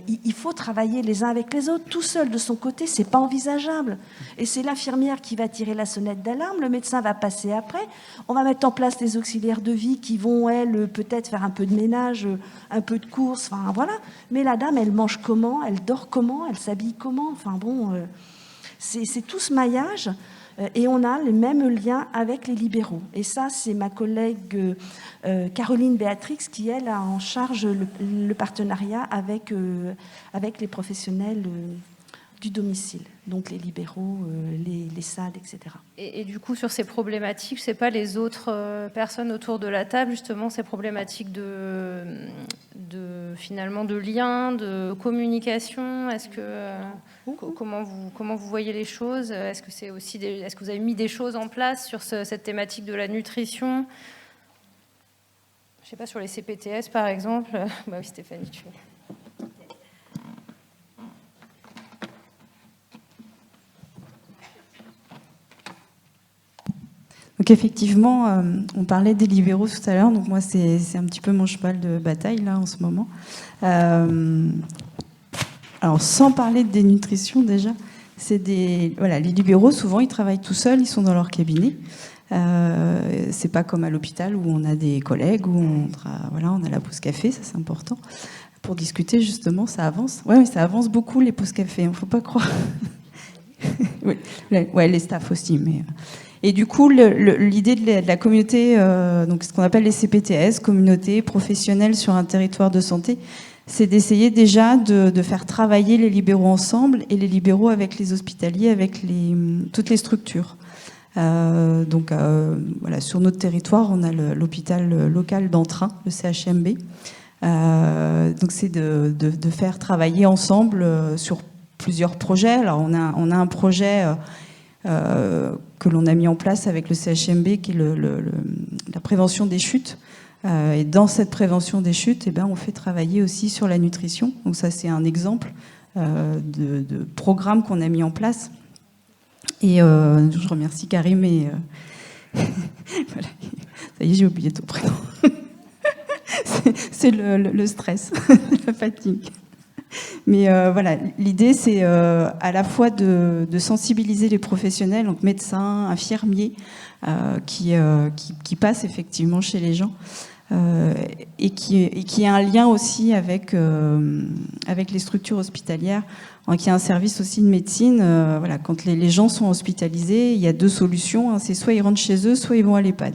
il faut travailler les uns avec les autres. Tout seul de son côté, c'est pas envisageable. Et c'est l'infirmière qui va tirer la sonnette d'alarme, le médecin va passer après. On va mettre en place des auxiliaires de vie qui vont, elles, peut-être faire un peu de ménage, un peu de course, voilà. Mais la dame, elle mange comment? Elle dort comment? Elle s'habille comment? C'est tout ce maillage. Et on a les mêmes liens avec les libéraux. Et ça, c'est ma collègue Caroline Béatrix qui, elle, a en charge le partenariat avec les professionnels du domicile, donc les libéraux, les salles, etc. Et du coup, sur ces problématiques, je ne sais pas, les autres personnes autour de la table, justement, ces problématiques finalement de lien, de communication, est-ce que comment vous voyez les choses? Est-ce que c'est aussi est-ce que vous avez mis des choses en place sur cette thématique de la nutrition? Je ne sais pas, sur les CPTS par exemple. Bah oui, Stéphanie, tu. Donc effectivement, on parlait des libéraux tout à l'heure, donc moi c'est un petit peu mon cheval de bataille là en ce moment. Alors sans parler de dénutrition déjà, voilà, les libéraux souvent ils travaillent tout seuls, ils sont dans leur cabinet. C'est pas comme à l'hôpital où on a des collègues, où on a la pause café, ça c'est important. Pour discuter justement, ça avance. Ouais, ça avance beaucoup les pauses café, il ne faut pas croire. Ouais, les staffs aussi, mais. Et du coup, l'idée de la communauté, donc ce qu'on appelle les CPTS, communautés professionnelles sur un territoire de santé, c'est d'essayer déjà de faire travailler les libéraux ensemble et les libéraux avec les hospitaliers, avec toutes les structures. Donc voilà, sur notre territoire, on a l'hôpital local d'Entrain, le CHMB. Donc c'est de faire travailler ensemble sur plusieurs projets. Alors on a un projet que l'on a mis en place avec le CHMB, qui est la prévention des chutes. Et dans cette prévention des chutes, on fait travailler aussi sur la nutrition. Donc ça, c'est un exemple de programme qu'on a mis en place. Et je remercie Karim et... voilà. Ça y est, j'ai oublié ton prénom. C'est le stress, la fatigue. Mais voilà, l'idée, c'est à la fois de sensibiliser les professionnels, donc médecins, infirmiers, qui passent effectivement chez les gens, et qui a un lien aussi avec les structures hospitalières, qui a un service aussi de médecine. Voilà, quand les gens sont hospitalisés, il y a deux solutions, hein, c'est soit ils rentrent chez eux, soit ils vont à l'EHPAD.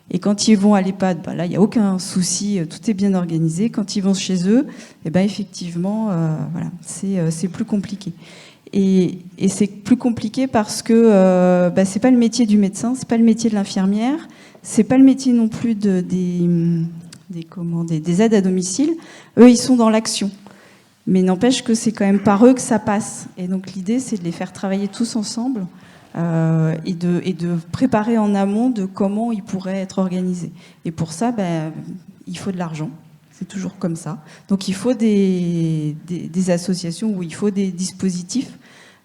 Et quand ils vont à l'EHPAD, là, il n'y a aucun souci, tout est bien organisé. Quand ils vont chez eux, effectivement, voilà, c'est plus compliqué. Et c'est plus compliqué parce que c'est pas le métier du médecin, c'est pas le métier de l'infirmière, c'est pas le métier non plus des aides à domicile. Eux, ils sont dans l'action. Mais n'empêche que c'est quand même par eux que ça passe. Et donc l'idée, c'est de les faire travailler tous ensemble. Et de préparer en amont de comment ils pourraient être organisés. Et pour ça, il faut de l'argent. C'est toujours comme ça. Donc il faut des associations où il faut des dispositifs.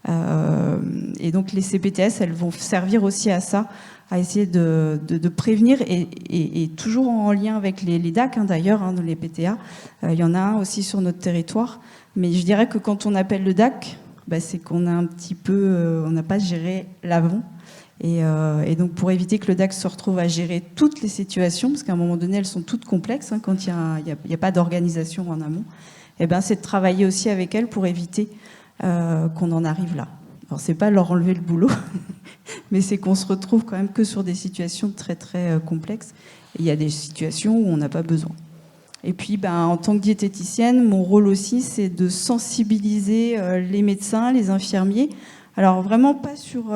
Et donc les CPTS, elles vont servir aussi à ça, à essayer de prévenir, et toujours en lien avec les DAC, hein, d'ailleurs, hein, dans les PTA. Il y en a un aussi sur notre territoire. Mais je dirais que quand on appelle le DAC, c'est qu'on a un petit peu, on n'a pas géré l'avant. Et donc pour éviter que le DAC se retrouve à gérer toutes les situations, parce qu'à un moment donné, elles sont toutes complexes, hein, quand il n'y a pas d'organisation en amont, c'est de travailler aussi avec elles pour éviter qu'on en arrive là. Alors c'est pas leur enlever le boulot, mais c'est qu'on se retrouve quand même que sur des situations très très complexes. Et il y a des situations où on n'a pas besoin. Et puis, en tant que diététicienne, mon rôle aussi, c'est de sensibiliser les médecins, les infirmiers. Alors, vraiment pas sur...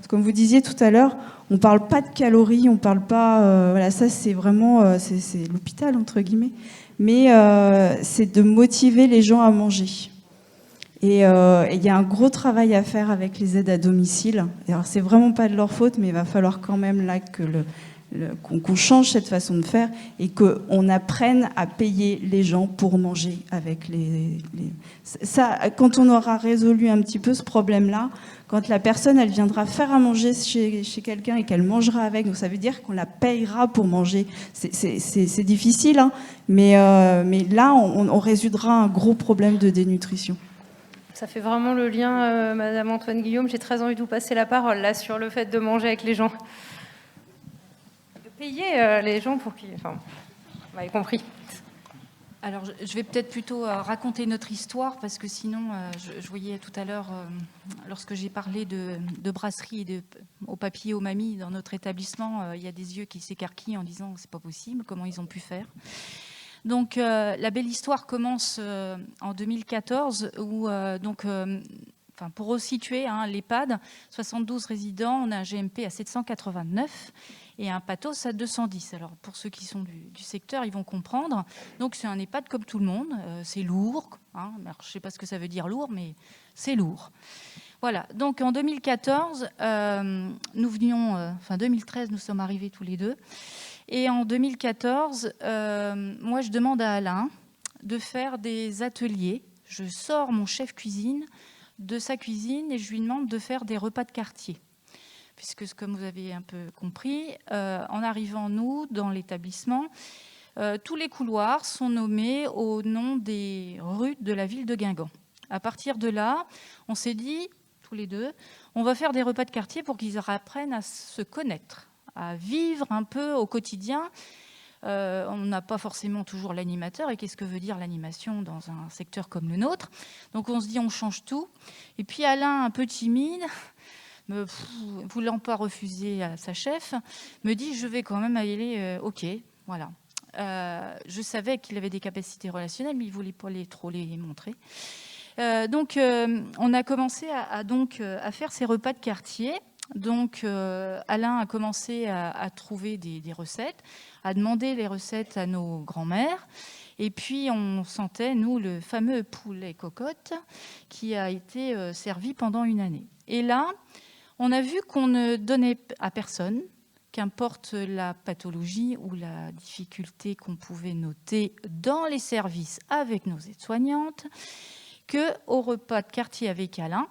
comme vous disiez tout à l'heure, on ne parle pas de calories, on ne parle pas... voilà, ça, c'est vraiment... c'est l'hôpital, entre guillemets. Mais c'est de motiver les gens à manger. Et il y a un gros travail à faire avec les aides à domicile. Alors, c'est vraiment pas de leur faute, mais il va falloir quand même là que qu'on change cette façon de faire et qu'on apprenne à payer les gens pour manger avec ça. Quand on aura résolu un petit peu ce problème-là, quand la personne elle viendra faire à manger chez quelqu'un et qu'elle mangera avec, donc ça veut dire qu'on la payera pour manger. C'est difficile, hein, mais là on résoudra un gros problème de dénutrition. Ça fait vraiment le lien, Madame Antoine Guillaume. J'ai très envie de vous passer la parole là sur le fait de manger avec les gens. Payer les gens pour qu'ils... Enfin, vous m'avez compris. Alors, je vais peut-être plutôt raconter notre histoire, parce que sinon, je voyais tout à l'heure, lorsque j'ai parlé de brasserie et au papier, aux mamies dans notre établissement, il y a des yeux qui s'écarquillent en disant « c'est pas possible, comment ils ont pu faire ?» Donc, la belle histoire commence en 2014, où enfin, pour resituer, hein, l'EHPAD, 72 résidents, on a un GMP à 789 et un pathos à 210. Alors, pour ceux qui sont du secteur, ils vont comprendre. Donc, c'est un EHPAD comme tout le monde. C'est lourd. Hein. Alors, je ne sais pas ce que ça veut dire lourd, mais c'est lourd. Voilà. Donc, en 2014, nous venions... Enfin, 2013, nous sommes arrivés tous les deux. Et en 2014, moi, je demande à Alain de faire des ateliers. Je sors mon chef cuisine de sa cuisine et je lui demande de faire des repas de quartier. Puisque, comme vous avez un peu compris, en arrivant, nous, dans l'établissement, tous les couloirs sont nommés au nom des rues de la ville de Guingamp. À partir de là, on s'est dit, tous les deux, on va faire des repas de quartier pour qu'ils apprennent à se connaître, à vivre un peu au quotidien. On n'a pas forcément toujours l'animateur. Et qu'est-ce que veut dire l'animation dans un secteur comme le nôtre? Donc on se dit, on change tout. Et puis Alain, un peu timide, voulant pas refuser à sa chef, me dit, je vais quand même aller, ok, voilà. Je savais qu'il avait des capacités relationnelles, mais il voulait pas trop les montrer. Donc on a commencé à faire ces repas de quartier. Donc Alain a commencé à trouver des recettes, à demander les recettes à nos grands-mères. Et puis on sentait, nous, le fameux poulet cocotte qui a été servi pendant une année. Et là, on a vu qu'on ne donnait à personne, qu'importe la pathologie ou la difficulté qu'on pouvait noter dans les services avec nos aides-soignantes, qu'au repas de quartier avec Alain,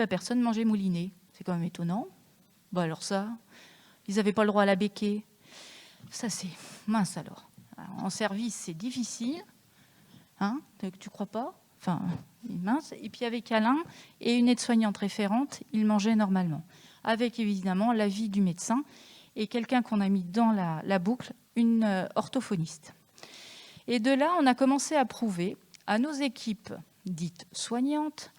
personne ne mangeait mouliné. C'est quand même étonnant. Bon, alors ça, ils n'avaient pas le droit à la béquée. Ça, c'est mince alors. En service, c'est difficile. Hein, tu crois pas? Enfin, mince. Et puis avec Alain et une aide-soignante référente, ils mangeaient normalement. Avec évidemment l'avis du médecin et quelqu'un qu'on a mis dans la boucle, une orthophoniste. Et de là, on a commencé à prouver à nos équipes dites soignantes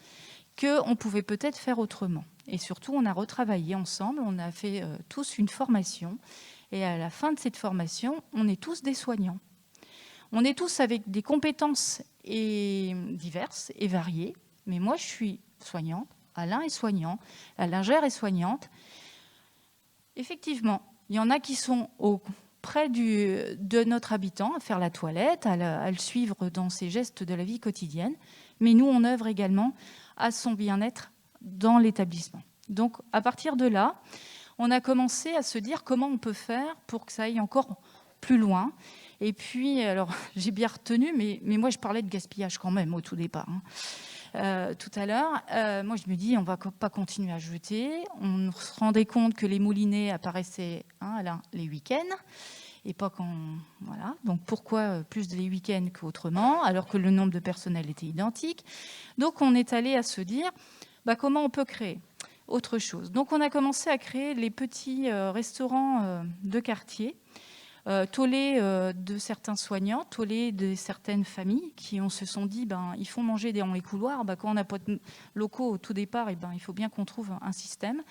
qu'on pouvait peut-être faire autrement. Et surtout, on a retravaillé ensemble, on a fait tous une formation. Et à la fin de cette formation, on est tous des soignants. On est tous avec des compétences diverses et variées. Mais moi, je suis soignante, Alain est soignant, la lingère est soignante. Effectivement, il y en a qui sont près de notre habitant, à faire la toilette, à le suivre dans ses gestes de la vie quotidienne. Mais nous, on œuvre également à son bien-être dans l'établissement. Donc, à partir de là, on a commencé à se dire comment on peut faire pour que ça aille encore plus loin. Et puis, alors, j'ai bien retenu, mais moi, je parlais de gaspillage quand même au tout départ. Tout à l'heure, moi, je me dis, on ne va pas continuer à jeter. On se rendait compte que les moulinets apparaissaient les week-ends. Et pas quand... Voilà. Donc, pourquoi plus les week-ends qu'autrement, alors que le nombre de personnel était identique? Donc, on est allé à se dire, comment on peut créer autre chose? Donc, on a commencé à créer les petits restaurants de quartier, tollés de certains soignants, tollés de certaines familles qui se sont dit, il faut manger dans les couloirs. Quand on n'a pas de locaux au tout départ, il faut bien qu'on trouve un système.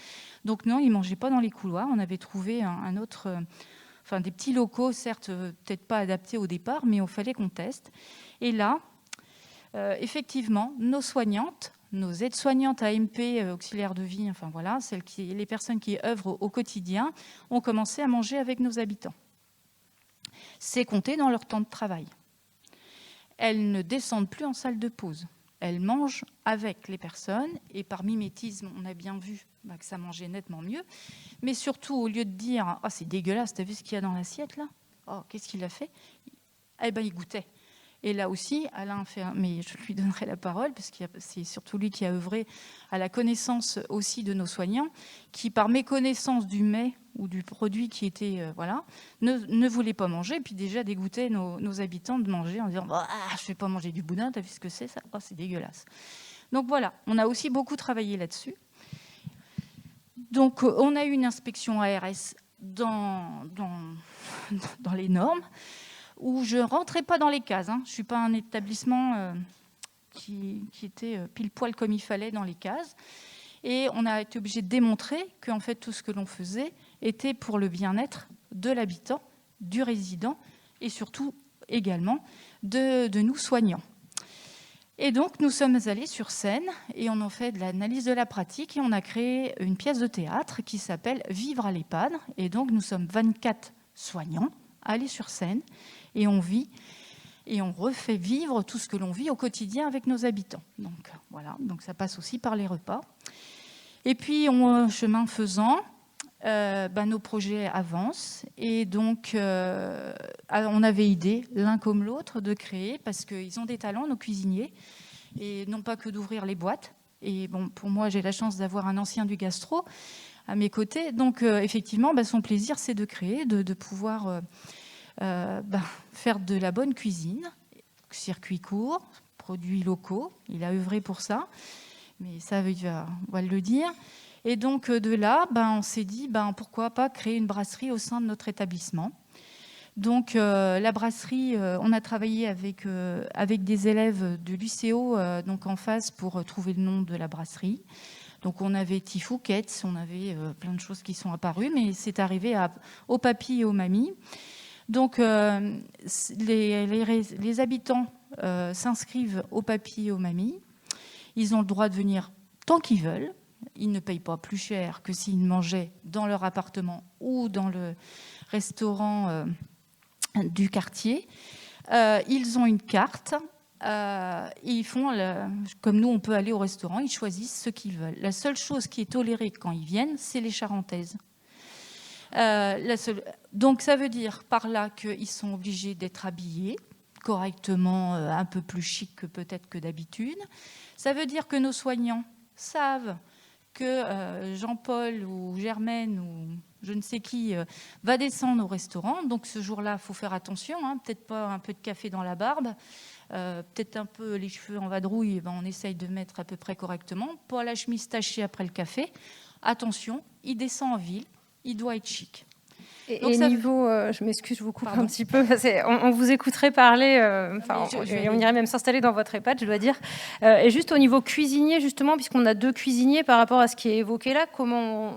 Donc, non, ils ne mangeaient pas dans les couloirs. On avait trouvé un autre... des petits locaux, certes, peut-être pas adaptés au départ, mais il fallait qu'on teste. Et là, effectivement, nos soignantes, nos aides-soignantes AMP, auxiliaires de vie, les personnes qui œuvrent au quotidien, ont commencé à manger avec nos habitants. C'est compté dans leur temps de travail. Elles ne descendent plus en salle de pause. Elles mangent avec les personnes et par mimétisme, on a bien vu que ça mangeait nettement mieux. Mais surtout, au lieu de dire « Oh, c'est dégueulasse, t'as vu ce qu'il y a dans l'assiette là ? Oh, qu'est-ce qu'il a fait ?» il goûtait. Et là aussi, Alain mais je lui donnerai la parole, parce que c'est surtout lui qui a œuvré à la connaissance aussi de nos soignants, qui par méconnaissance du mets ou du produit qui était, ne voulait pas manger, puis déjà dégoûtait nos habitants de manger en disant je ne vais pas manger du boudin, t'as vu ce que c'est ça ? Oh, c'est dégueulasse. Donc voilà, on a aussi beaucoup travaillé là-dessus. Donc on a eu une inspection ARS dans les normes, où je ne rentrais pas dans les cases. Je ne suis pas un établissement qui était pile poil comme il fallait dans les cases. Et on a été obligé de démontrer qu'en fait, tout ce que l'on faisait était pour le bien-être de l'habitant, du résident et surtout également de nous soignants. Et donc, nous sommes allés sur scène et on a fait de l'analyse de la pratique et on a créé une pièce de théâtre qui s'appelle « Vivre à l'EHPAD ». Et donc, nous sommes 24 soignants allés sur scène et on vit et on refait vivre tout ce que l'on vit au quotidien avec nos habitants. Donc, voilà, donc ça passe aussi par les repas. Et puis, chemin faisant, nos projets avancent et donc on avait idée, l'un comme l'autre, de créer, parce qu'ils ont des talents, nos cuisiniers, et non pas que d'ouvrir les boîtes. Et bon, pour moi, j'ai la chance d'avoir un ancien du gastro à mes côtés. Donc, effectivement, son plaisir, c'est de créer, de pouvoir faire de la bonne cuisine, circuit court, produits locaux. Il a œuvré pour ça, mais ça, on va le dire. Et donc, de là, on s'est dit, pourquoi pas créer une brasserie au sein de notre établissement. Donc, la brasserie, on a travaillé avec des élèves de l'UCO donc en face pour trouver le nom de la brasserie. Donc, on avait Tifou, Ketz, on avait plein de choses qui sont apparues, mais c'est arrivé aux papis et aux mamies. Donc, les habitants s'inscrivent aux papis et aux mamies. Ils ont le droit de venir tant qu'ils veulent. Ils ne payent pas plus cher que s'ils mangeaient dans leur appartement ou dans le restaurant du quartier. Ils ont une carte. Ils font, comme nous, on peut aller au restaurant. Ils choisissent ce qu'ils veulent. La seule chose qui est tolérée quand ils viennent, c'est les charentaises. Donc, ça veut dire par là qu'ils sont obligés d'être habillés correctement, un peu plus chic que peut-être que d'habitude. Ça veut dire que nos soignants savent que Jean-Paul ou Germaine ou je ne sais qui va descendre au restaurant. Donc ce jour-là, il faut faire attention. Peut-être pas un peu de café dans la barbe, peut-être un peu les cheveux en vadrouille. On essaye de mettre à peu près correctement. Pas la chemise tachée après le café. Attention, il descend en ville, il doit être chic. Et niveau, je m'excuse, je vous coupe un petit peu. On vous écouterait parler, on irait même s'installer dans votre EHPAD, je dois dire. Et juste au niveau cuisinier, justement, puisqu'on a 2 cuisiniers par rapport à ce qui est évoqué là, comment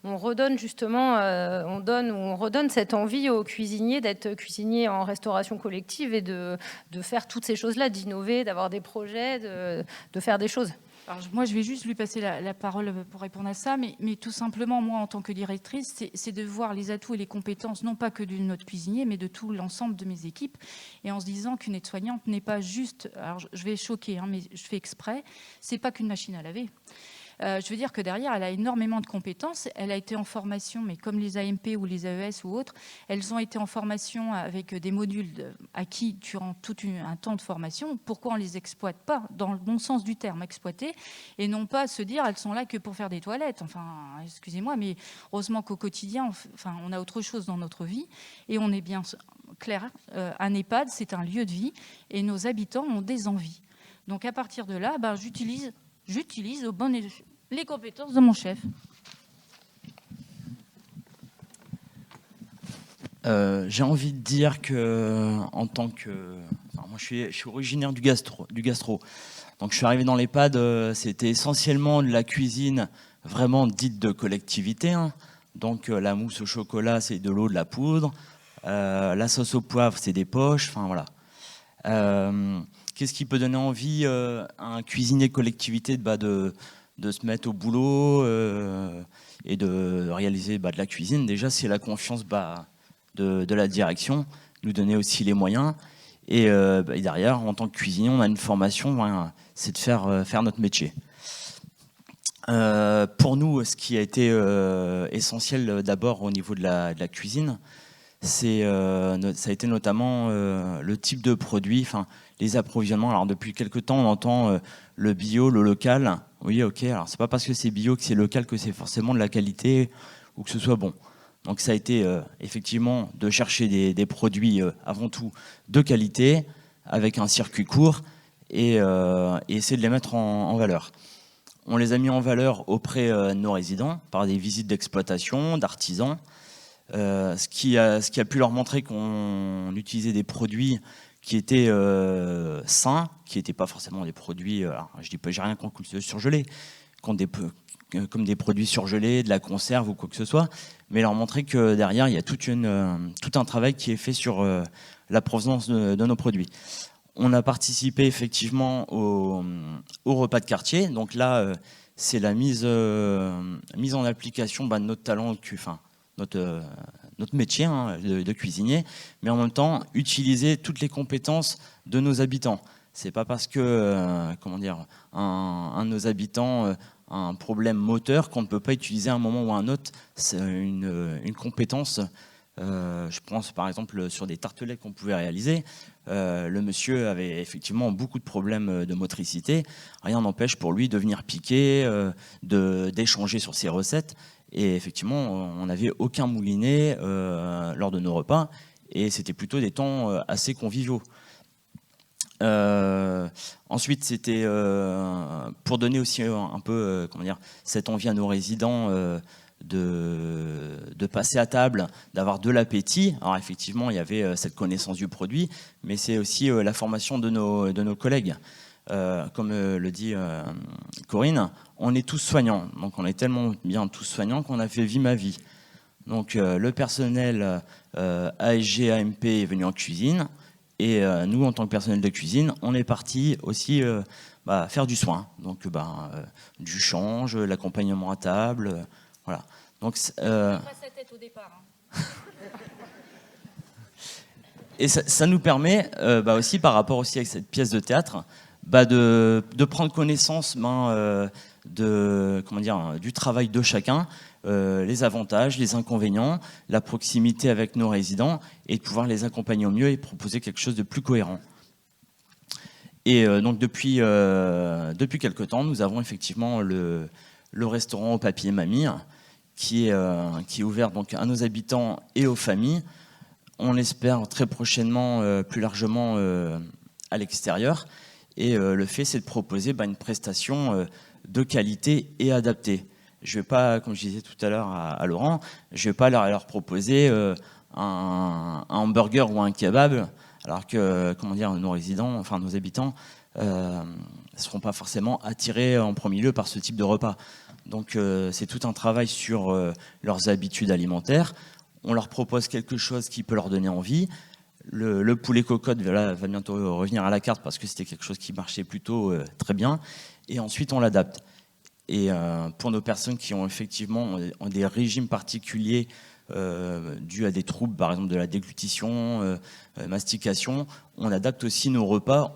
on redonne justement, on redonne cette envie aux cuisiniers d'être cuisiniers en restauration collective et de faire toutes ces choses-là, d'innover, d'avoir des projets, de faire des choses. Alors, moi, je vais juste lui passer la parole pour répondre à ça, mais tout simplement, moi, en tant que directrice, c'est de voir les atouts et les compétences, non pas que de notre cuisinier, mais de tout l'ensemble de mes équipes, et en se disant qu'une aide-soignante n'est pas juste, alors je vais choquer, mais je fais exprès, c'est pas qu'une machine à laver. Je veux dire que derrière, elle a énormément de compétences. Elle a été en formation, mais comme les AMP ou les AES ou autres, elles ont été en formation avec des modules acquis durant tout un temps de formation. Pourquoi on ne les exploite pas, dans le bon sens du terme, exploiter, et non pas se dire elles sont là que pour faire des toilettes. Enfin, excusez-moi, mais heureusement qu'au quotidien, on a autre chose dans notre vie, et on est bien clair. Un EHPAD, c'est un lieu de vie, et nos habitants ont des envies. Donc à partir de là, j'utilise les compétences de mon chef. J'ai envie de dire que, en tant que, moi je suis originaire du gastro. Donc je suis arrivé dans l'EHPAD, c'était essentiellement de la cuisine vraiment dite de collectivité. Donc la mousse au chocolat, c'est de l'eau, de la poudre. La sauce au poivre, c'est des poches. Enfin voilà. Qu'est-ce qui peut donner envie à un cuisinier collectivité de se mettre au boulot et de réaliser de la cuisine? Déjà, c'est la confiance de la direction, nous donner aussi les moyens. Et derrière, en tant que cuisinier, on a une formation, c'est de faire notre métier. Pour nous, ce qui a été essentiel d'abord au niveau de la cuisine, ça a été notamment le type de produit, les approvisionnements. Alors depuis quelques temps, on entend le bio, le local. Oui, ok. Alors c'est pas parce que c'est bio que c'est local que c'est forcément de la qualité ou que ce soit bon. Donc ça a été effectivement de chercher des produits avant tout de qualité, avec un circuit court et essayer de les mettre en valeur. On les a mis en valeur auprès de nos résidents par des visites d'exploitation, d'artisans, ce qui a pu leur montrer qu'on utilisait des produits qui étaient sains, qui n'étaient pas forcément des produits, alors je dis pas, j'ai rien contre le surgelé, comme des produits surgelés, de la conserve ou quoi que ce soit, mais leur montrer que derrière il y a tout un travail qui est fait sur la provenance de nos produits. On a participé effectivement au repas de quartier. Donc là, c'est la mise en application de notre talent, notre métier de cuisinier, mais en même temps, utiliser toutes les compétences de nos habitants. C'est pas parce que, un de nos habitants a un problème moteur qu'on ne peut pas utiliser à un moment ou à un autre. C'est une compétence. Je pense par exemple sur des tartelettes qu'on pouvait réaliser. Le monsieur avait effectivement beaucoup de problèmes de motricité. Rien n'empêche pour lui de venir piquer, d'échanger sur ses recettes. Et effectivement, on n'avait aucun moulinet lors de nos repas. Et c'était plutôt des temps assez conviviaux. Ensuite, c'était pour donner aussi un peu cette envie à nos résidents de passer à table, d'avoir de l'appétit. Alors effectivement, il y avait cette connaissance du produit, mais c'est aussi la formation de nos collègues. Comme le dit Corinne, on est tous soignants. Donc on est tellement bien tous soignants qu'on a fait Vie ma vie. Donc le personnel ASG, AMP est venu en cuisine. Et nous, en tant que personnel de cuisine, on est parti aussi faire du soin. Donc du change, l'accompagnement à table, voilà. Donc, pas sa tête au départ. Et ça nous permet aussi, par rapport aussi avec cette pièce de théâtre, de prendre connaissance du travail de chacun, les avantages, les inconvénients, la proximité avec nos résidents, et de pouvoir les accompagner au mieux et proposer quelque chose de plus cohérent. Et donc depuis quelque temps, nous avons effectivement le restaurant au papier mamie qui est ouvert donc à nos habitants et aux familles. On espère très prochainement plus largement à l'extérieur. Et le fait, c'est de proposer une prestation de qualité et adaptée. Je ne vais pas, comme je disais tout à l'heure à Laurent, je ne vais pas leur proposer un hamburger ou un kebab, alors que nos résidents, enfin nos habitants, ne seront pas forcément attirés en premier lieu par ce type de repas. Donc c'est tout un travail sur leurs habitudes alimentaires. On leur propose quelque chose qui peut leur donner envie. Le poulet cocotte va bientôt revenir à la carte parce que c'était quelque chose qui marchait plutôt très bien. Et ensuite, on l'adapte. Et pour nos personnes qui ont effectivement des régimes particuliers dus à des troubles, par exemple de la déglutition, mastication, on adapte aussi nos repas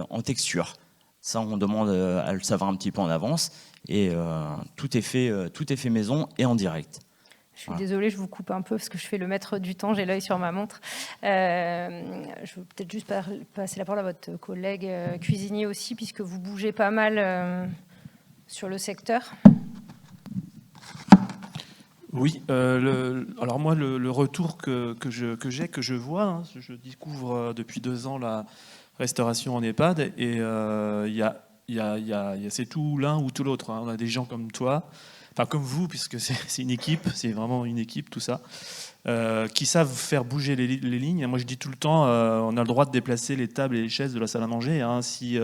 en texture. Ça, on demande à le savoir un petit peu en avance. Et tout est fait maison et en direct. Je suis désolée, je vous coupe un peu parce que je fais le maître du temps, j'ai l'œil sur ma montre. Je veux peut-être juste passer la parole à votre collègue cuisinier aussi, puisque vous bougez pas mal sur le secteur. Oui, alors moi, le retour que je vois, je découvre depuis 2 ans la restauration en EHPAD, et c'est tout l'un ou tout l'autre. On a des gens comme toi, enfin comme vous, puisque c'est une équipe, c'est vraiment une équipe tout ça, qui savent faire bouger les lignes. Moi je dis tout le temps, on a le droit de déplacer les tables et les chaises de la salle à manger. Si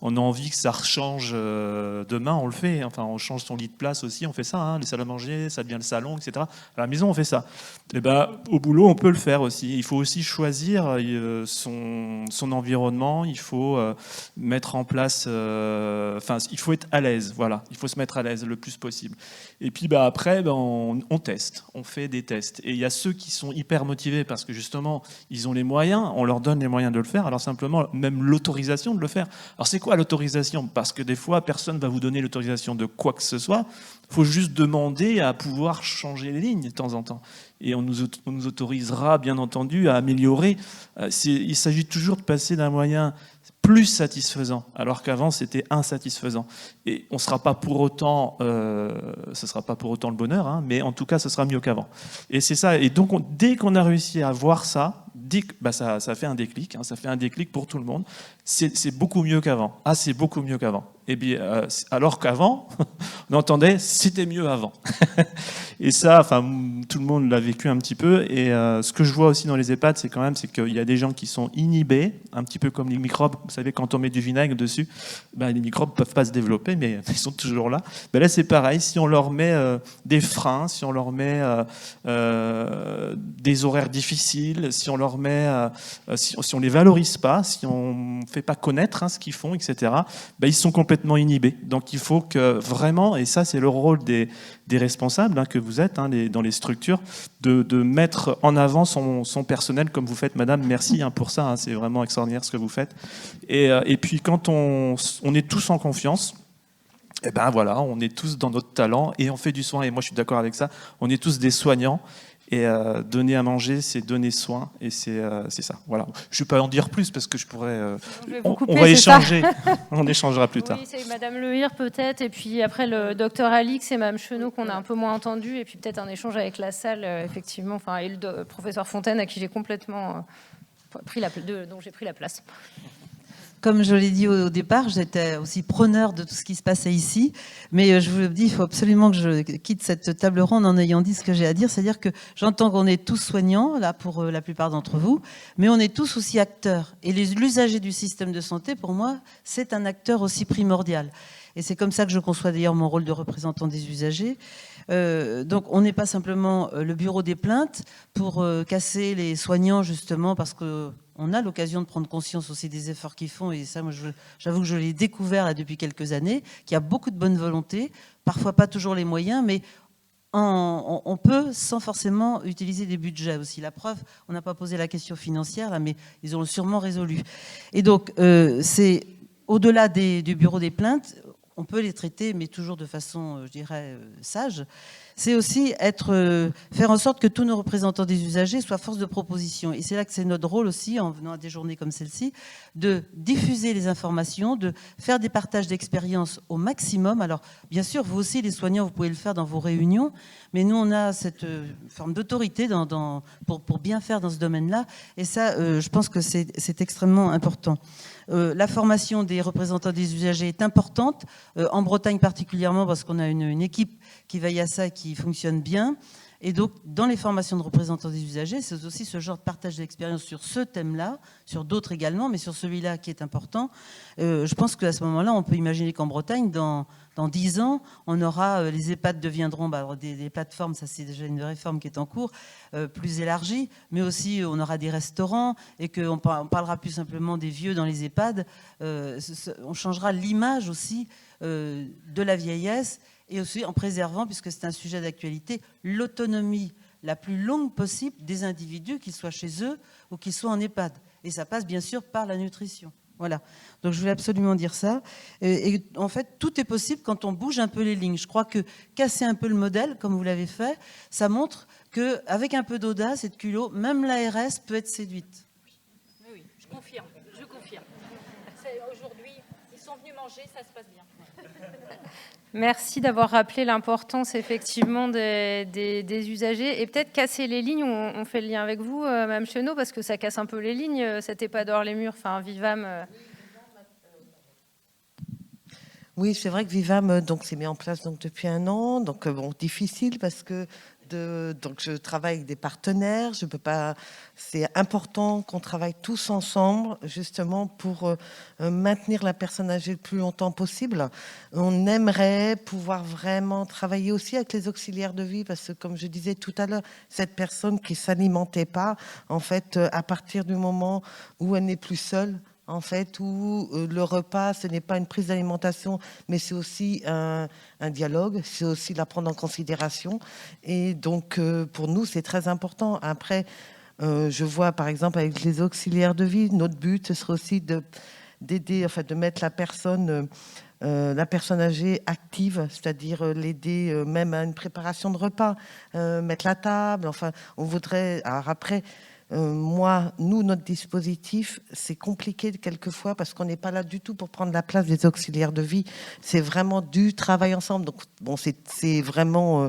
on a envie que ça rechange demain, on le fait. Enfin, on change son lit de place aussi, on fait ça. Les salles à manger, ça devient le salon, etc. À la maison, on fait ça. Et au boulot, on peut le faire aussi. Il faut aussi choisir son environnement. Il faut mettre en place. Il faut être à l'aise. Voilà, il faut se mettre à l'aise le plus possible. Et puis après, on teste, on fait des tests. Et il y a ceux qui sont hyper motivés parce que justement, ils ont les moyens, on leur donne les moyens de le faire. Alors simplement, même l'autorisation de le faire. Alors c'est quoi l'autorisation? Parce que des fois, personne ne va vous donner l'autorisation de quoi que ce soit. Il faut juste demander à pouvoir changer les lignes de temps en temps. Et on nous autorisera, bien entendu, à améliorer. Il s'agit toujours de passer d'un moyen plus satisfaisant, alors qu'avant c'était insatisfaisant. Et on sera pas pour autant, ce sera pas pour autant le bonheur, mais en tout cas, ce sera mieux qu'avant. Et c'est ça. Et donc, dès qu'on a réussi à voir ça, ça fait un déclic. Ça fait un déclic pour tout le monde. c'est beaucoup mieux qu'avant. Ah, c'est beaucoup mieux qu'avant. Et bien, alors qu'avant, on entendait c'était mieux avant. Et ça, enfin, tout le monde l'a vécu un petit peu. Et ce que je vois aussi dans les EHPAD, c'est qu'il y a des gens qui sont inhibés, un petit peu comme les microbes. Vous savez, quand on met du vinaigre dessus, ben, les microbes peuvent pas se développer, mais ils sont toujours là. Ben là, c'est pareil. Si on leur met des freins, si on leur met des horaires difficiles, si on leur met, si on les valorise pas, si on fait pas connaître ce qu'ils font, etc. Ben, ils sont complètement inhibés. Donc il faut que vraiment, et ça c'est le rôle des responsables que vous êtes dans les structures, de mettre en avant son personnel comme vous faites, madame. Merci pour ça, c'est vraiment extraordinaire ce que vous faites. Et puis quand on est tous en confiance, et ben voilà, on est tous dans notre talent et on fait du soin. Et moi je suis d'accord avec ça, on est tous des soignants. Et donner à manger, c'est donner soin, et c'est ça. Voilà. Je ne vais pas en dire plus parce que je pourrais. On va échanger. On échangera plus tard. Oui, c'est Madame Lehir peut-être, et puis après le docteur Alix et Madame Chenot qu'on a un peu moins entendu, et puis peut-être un échange avec la salle, effectivement, enfin et le professeur Fontaine à qui j'ai complètement dont j'ai pris la place. Comme je l'ai dit au départ, j'étais aussi preneur de tout ce qui se passait ici, mais je vous le dis, il faut absolument que je quitte cette table ronde en ayant dit ce que j'ai à dire, c'est-à-dire que j'entends qu'on est tous soignants, là pour la plupart d'entre vous, mais on est tous aussi acteurs. Et l'usager du système de santé, pour moi, c'est un acteur aussi primordial. Et c'est comme ça que je conçois d'ailleurs mon rôle de représentant des usagers. Donc on n'est pas simplement le bureau des plaintes pour casser les soignants, justement, parce que on a l'occasion de prendre conscience aussi des efforts qu'ils font, et ça, moi, j'avoue que je l'ai découvert là, depuis quelques années, qu'il y a beaucoup de bonne volonté, parfois pas toujours les moyens, mais on peut, sans forcément utiliser des budgets aussi. La preuve, on n'a pas posé la question financière, là, mais ils ont sûrement résolu. Et donc, c'est au-delà du bureau des plaintes, on peut les traiter, mais toujours de façon, je dirais, sage. C'est aussi faire en sorte que tous nos représentants des usagers soient force de proposition. Et c'est là que c'est notre rôle aussi, en venant à des journées comme celle-ci, de diffuser les informations, de faire des partages d'expériences au maximum. Alors, bien sûr, vous aussi, les soignants, vous pouvez le faire dans vos réunions, mais nous, on a cette forme d'autorité pour bien faire dans ce domaine-là. Et ça, je pense que c'est extrêmement important. La formation des représentants des usagers est importante, en Bretagne particulièrement, parce qu'on a une équipe qui veille à ça et qui fonctionne bien. Et donc, dans les formations de représentants des usagers, c'est aussi ce genre de partage d'expérience sur ce thème-là, sur d'autres également, mais sur celui-là qui est important. Je pense qu'à ce moment-là, on peut imaginer qu'en Bretagne, dans 10 ans, on aura, les EHPAD deviendront des plateformes, ça c'est déjà une réforme qui est en cours, plus élargie, mais aussi on aura des restaurants, et qu'on parlera plus simplement des vieux dans les EHPAD. On changera l'image aussi de la vieillesse, et aussi en préservant, puisque c'est un sujet d'actualité, l'autonomie la plus longue possible des individus, qu'ils soient chez eux ou qu'ils soient en EHPAD. Et ça passe bien sûr par la nutrition. Voilà. Donc je voulais absolument dire ça. Et en fait, tout est possible quand on bouge un peu les lignes. Je crois que casser un peu le modèle, comme vous l'avez fait, ça montre qu'avec un peu d'audace et de culot, même l'ARS peut être séduite. Oui, je confirme. Aujourd'hui, ils sont venus manger, ça se passe bien. Merci d'avoir rappelé l'importance effectivement des usagers. Et peut-être casser les lignes, on fait le lien avec vous, Mme Chenot, parce que ça casse un peu les lignes, cet EHPAD hors les murs, enfin Vivam. Oui, c'est vrai que Vivam s'est mis en place depuis 1 an. Donc difficile parce que donc je travaille avec des partenaires. Je peux pas. C'est important qu'on travaille tous ensemble, justement pour maintenir la personne âgée le plus longtemps possible. On aimerait pouvoir vraiment travailler aussi avec les auxiliaires de vie, parce que comme je disais tout à l'heure, cette personne qui s'alimentait pas, en fait, à partir du moment où elle n'est plus seule, en fait, où le repas, ce n'est pas une prise d'alimentation, mais c'est aussi un dialogue, c'est aussi la prendre en considération. Et donc, pour nous, c'est très important. Après, je vois, par exemple, avec les auxiliaires de vie, notre but, ce serait aussi d'aider, enfin, de mettre la personne âgée active, c'est-à-dire l'aider même à une préparation de repas, mettre la table, enfin, on voudrait... Alors après... nous, notre dispositif, c'est compliqué quelquefois parce qu'on n'est pas là du tout pour prendre la place des auxiliaires de vie. C'est vraiment du travail ensemble. Donc, bon, c'est vraiment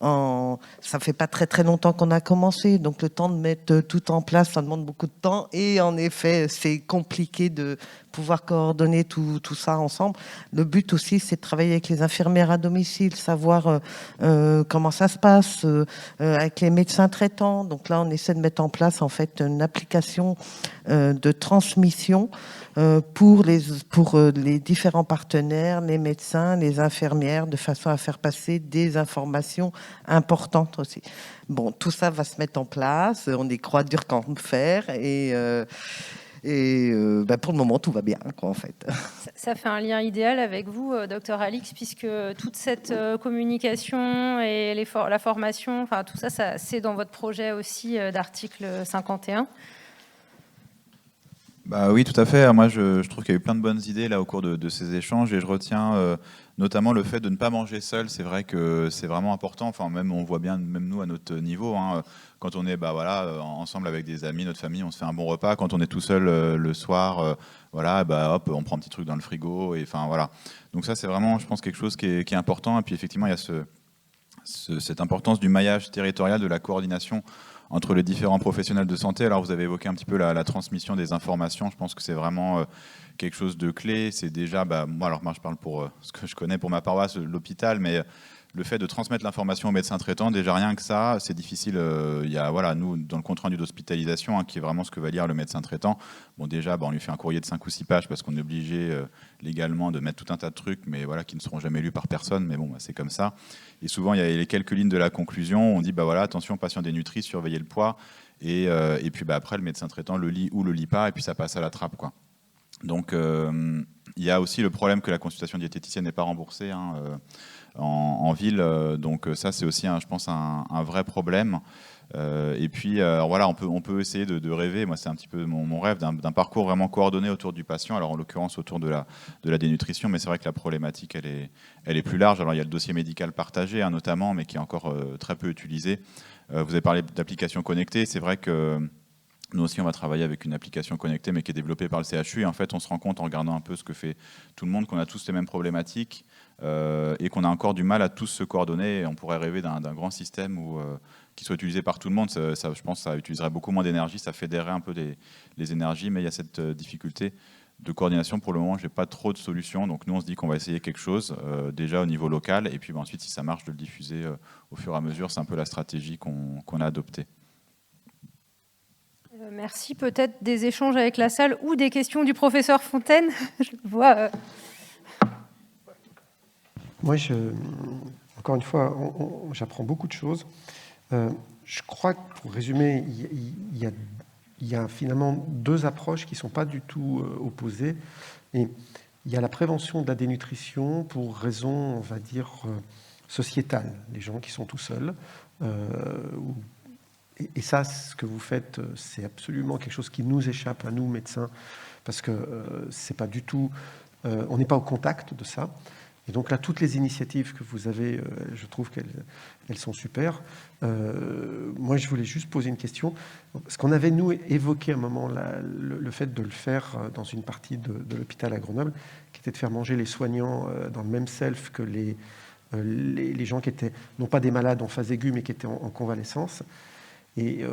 Ça fait pas très très longtemps qu'on a commencé, donc le temps de mettre tout en place, ça demande beaucoup de temps. Et en effet, c'est compliqué de pouvoir coordonner tout ça ensemble. Le but aussi, c'est de travailler avec les infirmières à domicile, savoir comment ça se passe, avec les médecins traitants. Donc là, on essaie de mettre en place en fait une application de transmission pour les différents partenaires, les médecins, les infirmières, de façon à faire passer des informations importantes aussi. Bon, tout ça va se mettre en place, on y croit dur qu'en fer, et pour le moment, tout va bien, quoi, en fait. Ça fait un lien idéal avec vous, Dr Alix, puisque toute cette communication et la formation, enfin tout ça, c'est dans votre projet aussi d'article 51. Bah oui, tout à fait. Moi, je trouve qu'il y a eu plein de bonnes idées là au cours de ces échanges, et je retiens notamment le fait de ne pas manger seul. C'est vrai que c'est vraiment important. Enfin, même on voit bien, même nous à notre niveau, hein, quand on est ensemble avec des amis, notre famille, on se fait un bon repas. Quand on est tout seul le soir, hop, on prend un petit truc dans le frigo. Et enfin voilà. Donc ça, c'est vraiment, je pense, quelque chose qui est important. Et puis effectivement, il y a cette importance du maillage territorial, de la coordination entre les différents professionnels de santé. Alors vous avez évoqué un petit peu la transmission des informations. Je pense que c'est vraiment quelque chose de clé. C'est déjà, moi je parle pour ce que je connais pour ma paroisse, l'hôpital, mais le fait de transmettre l'information aux médecins traitants, déjà rien que ça, c'est difficile. Il y a, nous, dans le compte-rendu d'hospitalisation, qui est vraiment ce que va lire le médecin traitant, bon déjà, on lui fait un courrier de 5 ou 6 pages parce qu'on est obligé légalement de mettre tout un tas de trucs, mais voilà, qui ne seront jamais lus par personne, mais bon, c'est comme ça. Et souvent, il y a les quelques lignes de la conclusion, on dit, attention, patient dénutri, surveillez le poids, et puis après, le médecin traitant le lit ou le lit pas, et puis ça passe à la trappe, quoi. Donc, il y a aussi le problème que la consultation diététicienne n'est pas remboursée, en ville, donc ça c'est aussi je pense un vrai problème. Et puis on peut essayer de rêver, moi c'est un petit peu mon rêve d'un parcours vraiment coordonné autour du patient, alors en l'occurrence autour de la dénutrition, mais c'est vrai que la problématique elle est plus large. Alors il y a le dossier médical partagé notamment, mais qui est encore très peu utilisé. Vous avez parlé d'applications connectées, c'est vrai que nous aussi, on va travailler avec une application connectée, mais qui est développée par le CHU. Et en fait, on se rend compte en regardant un peu ce que fait tout le monde, qu'on a tous les mêmes problématiques et qu'on a encore du mal à tous se coordonner. Et on pourrait rêver d'un grand système qui soit utilisé par tout le monde. Ça, je pense que ça utiliserait beaucoup moins d'énergie, ça fédérerait un peu les énergies, mais il y a cette difficulté de coordination. Pour le moment, je n'ai pas trop de solutions. Donc nous, on se dit qu'on va essayer quelque chose déjà au niveau local. Et puis ensuite, si ça marche, de le diffuser au fur et à mesure. C'est un peu la stratégie qu'on a adoptée. Merci. Peut-être des échanges avec la salle ou des questions du professeur Fontaine. Je vois. Moi, encore une fois, j'apprends beaucoup de choses. Je crois que, pour résumer, il y a finalement deux approches qui ne sont pas du tout opposées. Et il y a la prévention de la dénutrition pour raison, on va dire, sociétale. Les gens qui sont tout seuls. Et ça, ce que vous faites, c'est absolument quelque chose qui nous échappe à nous, médecins, parce que c'est pas du tout... on n'est pas au contact de ça. Et donc là, toutes les initiatives que vous avez, je trouve qu'elles sont super. Moi, je voulais juste poser une question. Parce qu'on avait, nous, évoqué à un moment le fait de le faire dans une partie de l'hôpital à Grenoble, qui était de faire manger les soignants dans le même self que les gens qui étaient, non pas des malades en phase aiguë, mais qui étaient en convalescence. Et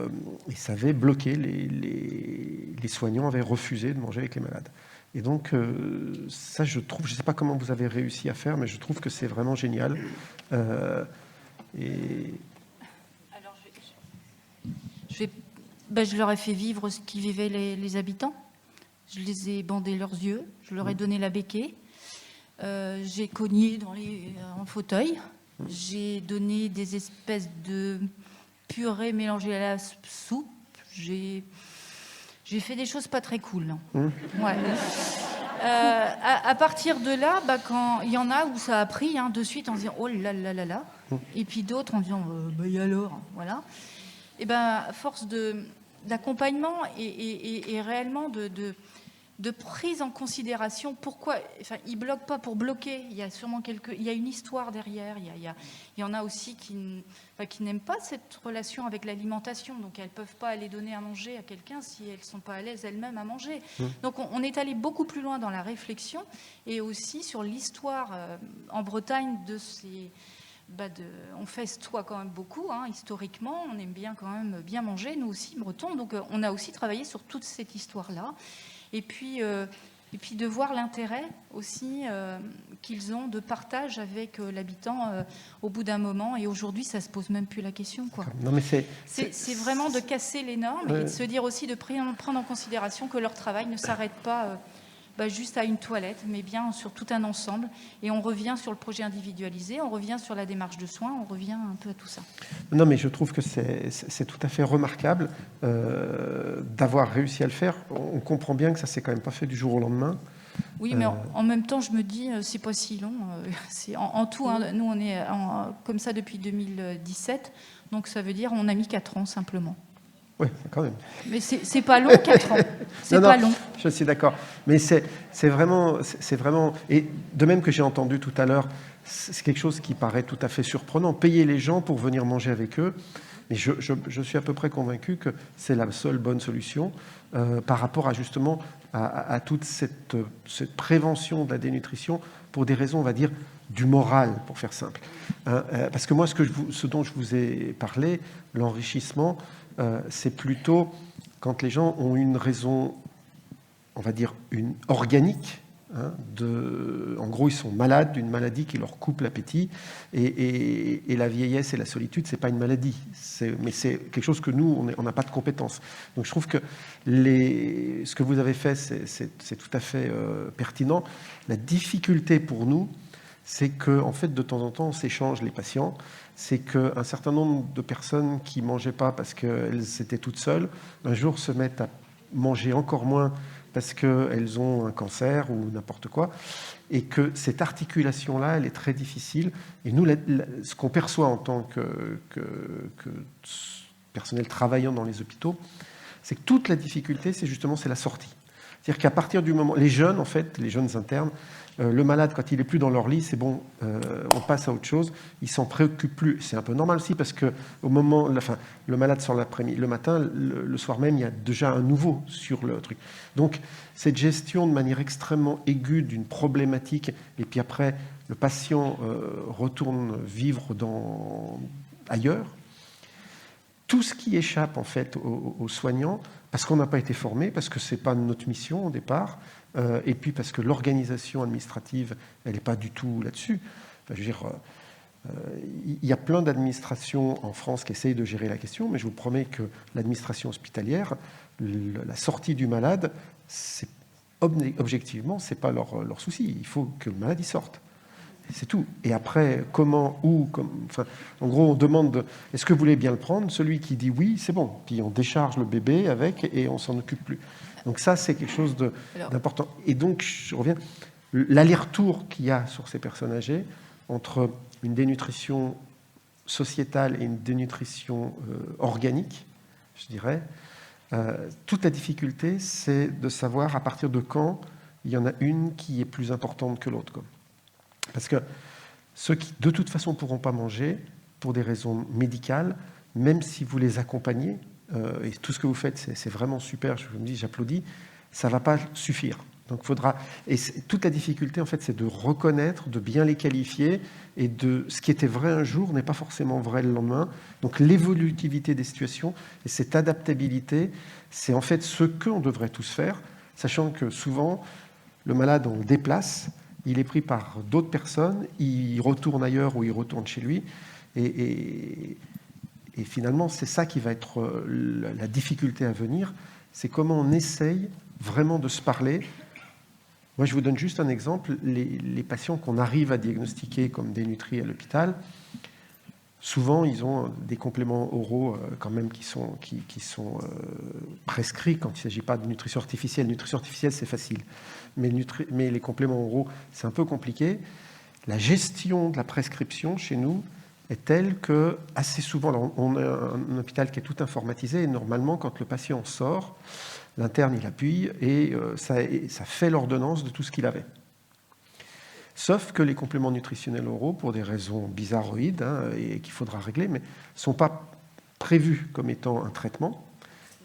ça avait bloqué, les soignants avaient refusé de manger avec les malades. Et donc, ça, je trouve, je ne sais pas comment vous avez réussi à faire, mais je trouve que c'est vraiment génial. Alors, je leur ai fait vivre ce qui vivaient les habitants. Je les ai bandés leurs yeux, je leur ai donné la béquille. J'ai cogné en fauteuil. J'ai donné des espèces de purée mélangée à la soupe. J'ai fait des choses pas très cool. Ouais. À partir de là, quand il y en a où ça a pris de suite en disant oh là là là là, et puis d'autres en disant et alors, voilà. Et force d'accompagnement et réellement de prise en considération. Pourquoi ils bloquent pas pour bloquer. Il y a sûrement il y a une histoire derrière. Il y en a aussi qui n'aiment pas cette relation avec l'alimentation. Donc elles peuvent pas aller donner à manger à quelqu'un si elles sont pas à l'aise elles-mêmes à manger. Donc on est allé beaucoup plus loin dans la réflexion et aussi sur l'histoire en Bretagne on festoie quand même beaucoup, hein, historiquement, on aime bien quand même bien manger, nous aussi, bretons, donc on a aussi travaillé sur toute cette histoire-là. Et puis de voir l'intérêt aussi qu'ils ont de partage avec l'habitant au bout d'un moment. Et aujourd'hui, ça ne se pose même plus la question, quoi. Non, mais c'est vraiment de casser les normes et de se dire aussi de prendre en considération que leur travail ne s'arrête pas juste à une toilette, mais bien sur tout un ensemble. Et on revient sur le projet individualisé, on revient sur la démarche de soins, on revient un peu à tout ça. Non, mais je trouve que c'est tout à fait remarquable d'avoir réussi à le faire. On comprend bien que ça s'est quand même pas fait du jour au lendemain. Oui, mais en même temps, je me dis, c'est pas si long. C'est en tout, hein, nous, on est comme ça depuis 2017, donc ça veut dire on a mis 4 ans simplement. Oui, quand même. Mais c'est pas long, 4 ans. C'est pas long. Je suis d'accord. Mais c'est vraiment... Et de même que j'ai entendu tout à l'heure, c'est quelque chose qui paraît tout à fait surprenant. Payer les gens pour venir manger avec eux. Mais je suis à peu près convaincu que c'est la seule bonne solution par rapport à justement à toute cette prévention de la dénutrition pour des raisons, on va dire, du moral, pour faire simple. Parce que moi, ce dont je vous ai parlé, l'enrichissement, c'est plutôt quand les gens ont une raison, on va dire, une organique. En gros, ils sont malades d'une maladie qui leur coupe l'appétit. Et la vieillesse et la solitude, c'est pas une maladie. Mais c'est quelque chose que nous, on n'a pas de compétences. Donc je trouve que ce que vous avez fait, c'est tout à fait pertinent. La difficulté pour nous, c'est qu'en fait, de temps en temps, on s'échange les patients. C'est qu'un certain nombre de personnes qui ne mangeaient pas parce qu'elles étaient toutes seules, un jour se mettent à manger encore moins parce qu'elles ont un cancer ou n'importe quoi, et que cette articulation-là, elle est très difficile. Et nous, ce qu'on perçoit en tant que personnel travaillant dans les hôpitaux, c'est que toute la difficulté, c'est la sortie. C'est-à-dire qu'à partir du moment... Les jeunes, en fait, les jeunes internes, le malade, quand il n'est plus dans leur lit, c'est bon, on passe à autre chose, il ne s'en préoccupe plus. C'est un peu normal aussi, parce que le malade sort l'après-midi, le matin, le soir même, il y a déjà un nouveau sur le truc. Donc, cette gestion de manière extrêmement aiguë d'une problématique, et puis après, le patient retourne vivre ailleurs, tout ce qui échappe en fait aux soignants, parce qu'on n'a pas été formé, parce que ce n'est pas notre mission au départ, et puis parce que l'organisation administrative, elle n'est pas du tout là-dessus. Enfin, je veux dire, il y a plein d'administrations en France qui essayent de gérer la question, mais je vous promets que l'administration hospitalière, la sortie du malade, objectivement, ce n'est pas leur souci. Il faut que le malade y sorte. C'est tout. Et après, comment, où, en gros, on demande est-ce que vous voulez bien le prendre? Celui qui dit oui, c'est bon. Puis on décharge le bébé avec et on s'en occupe plus. Donc ça, c'est quelque chose d'important. Et donc, je reviens, l'aller-retour qu'il y a sur ces personnes âgées entre une dénutrition sociétale et une dénutrition organique, je dirais, toute la difficulté, c'est de savoir à partir de quand il y en a une qui est plus importante que l'autre, quoi. Parce que ceux qui, de toute façon, ne pourront pas manger, pour des raisons médicales, même si vous les accompagnez, et tout ce que vous faites, c'est vraiment super, je me dis, j'applaudis, ça ne va pas suffire. Donc, faudra... Et toute la difficulté, en fait, c'est de reconnaître, de bien les qualifier, et de ce qui était vrai un jour n'est pas forcément vrai le lendemain. Donc, l'évolutivité des situations et cette adaptabilité, c'est en fait ce qu'on devrait tous faire, sachant que souvent, le malade, on le déplace, il est pris par d'autres personnes, il retourne ailleurs ou il retourne chez lui. Et finalement, c'est ça qui va être la difficulté à venir, c'est comment on essaye vraiment de se parler. Moi, je vous donne juste un exemple. Les patients qu'on arrive à diagnostiquer comme dénutris à l'hôpital, souvent, ils ont des compléments oraux quand même qui sont prescrits quand il ne s'agit pas de nutrition artificielle. Nutrition artificielle, c'est facile. Mais les compléments oraux, c'est un peu compliqué. La gestion de la prescription chez nous est telle que, assez souvent, alors on a un hôpital qui est tout informatisé, et normalement, quand le patient sort, l'interne, il appuie, et ça fait l'ordonnance de tout ce qu'il avait. Sauf que les compléments nutritionnels oraux, pour des raisons bizarroïdes, et qu'il faudra régler, mais ne sont pas prévus comme étant un traitement.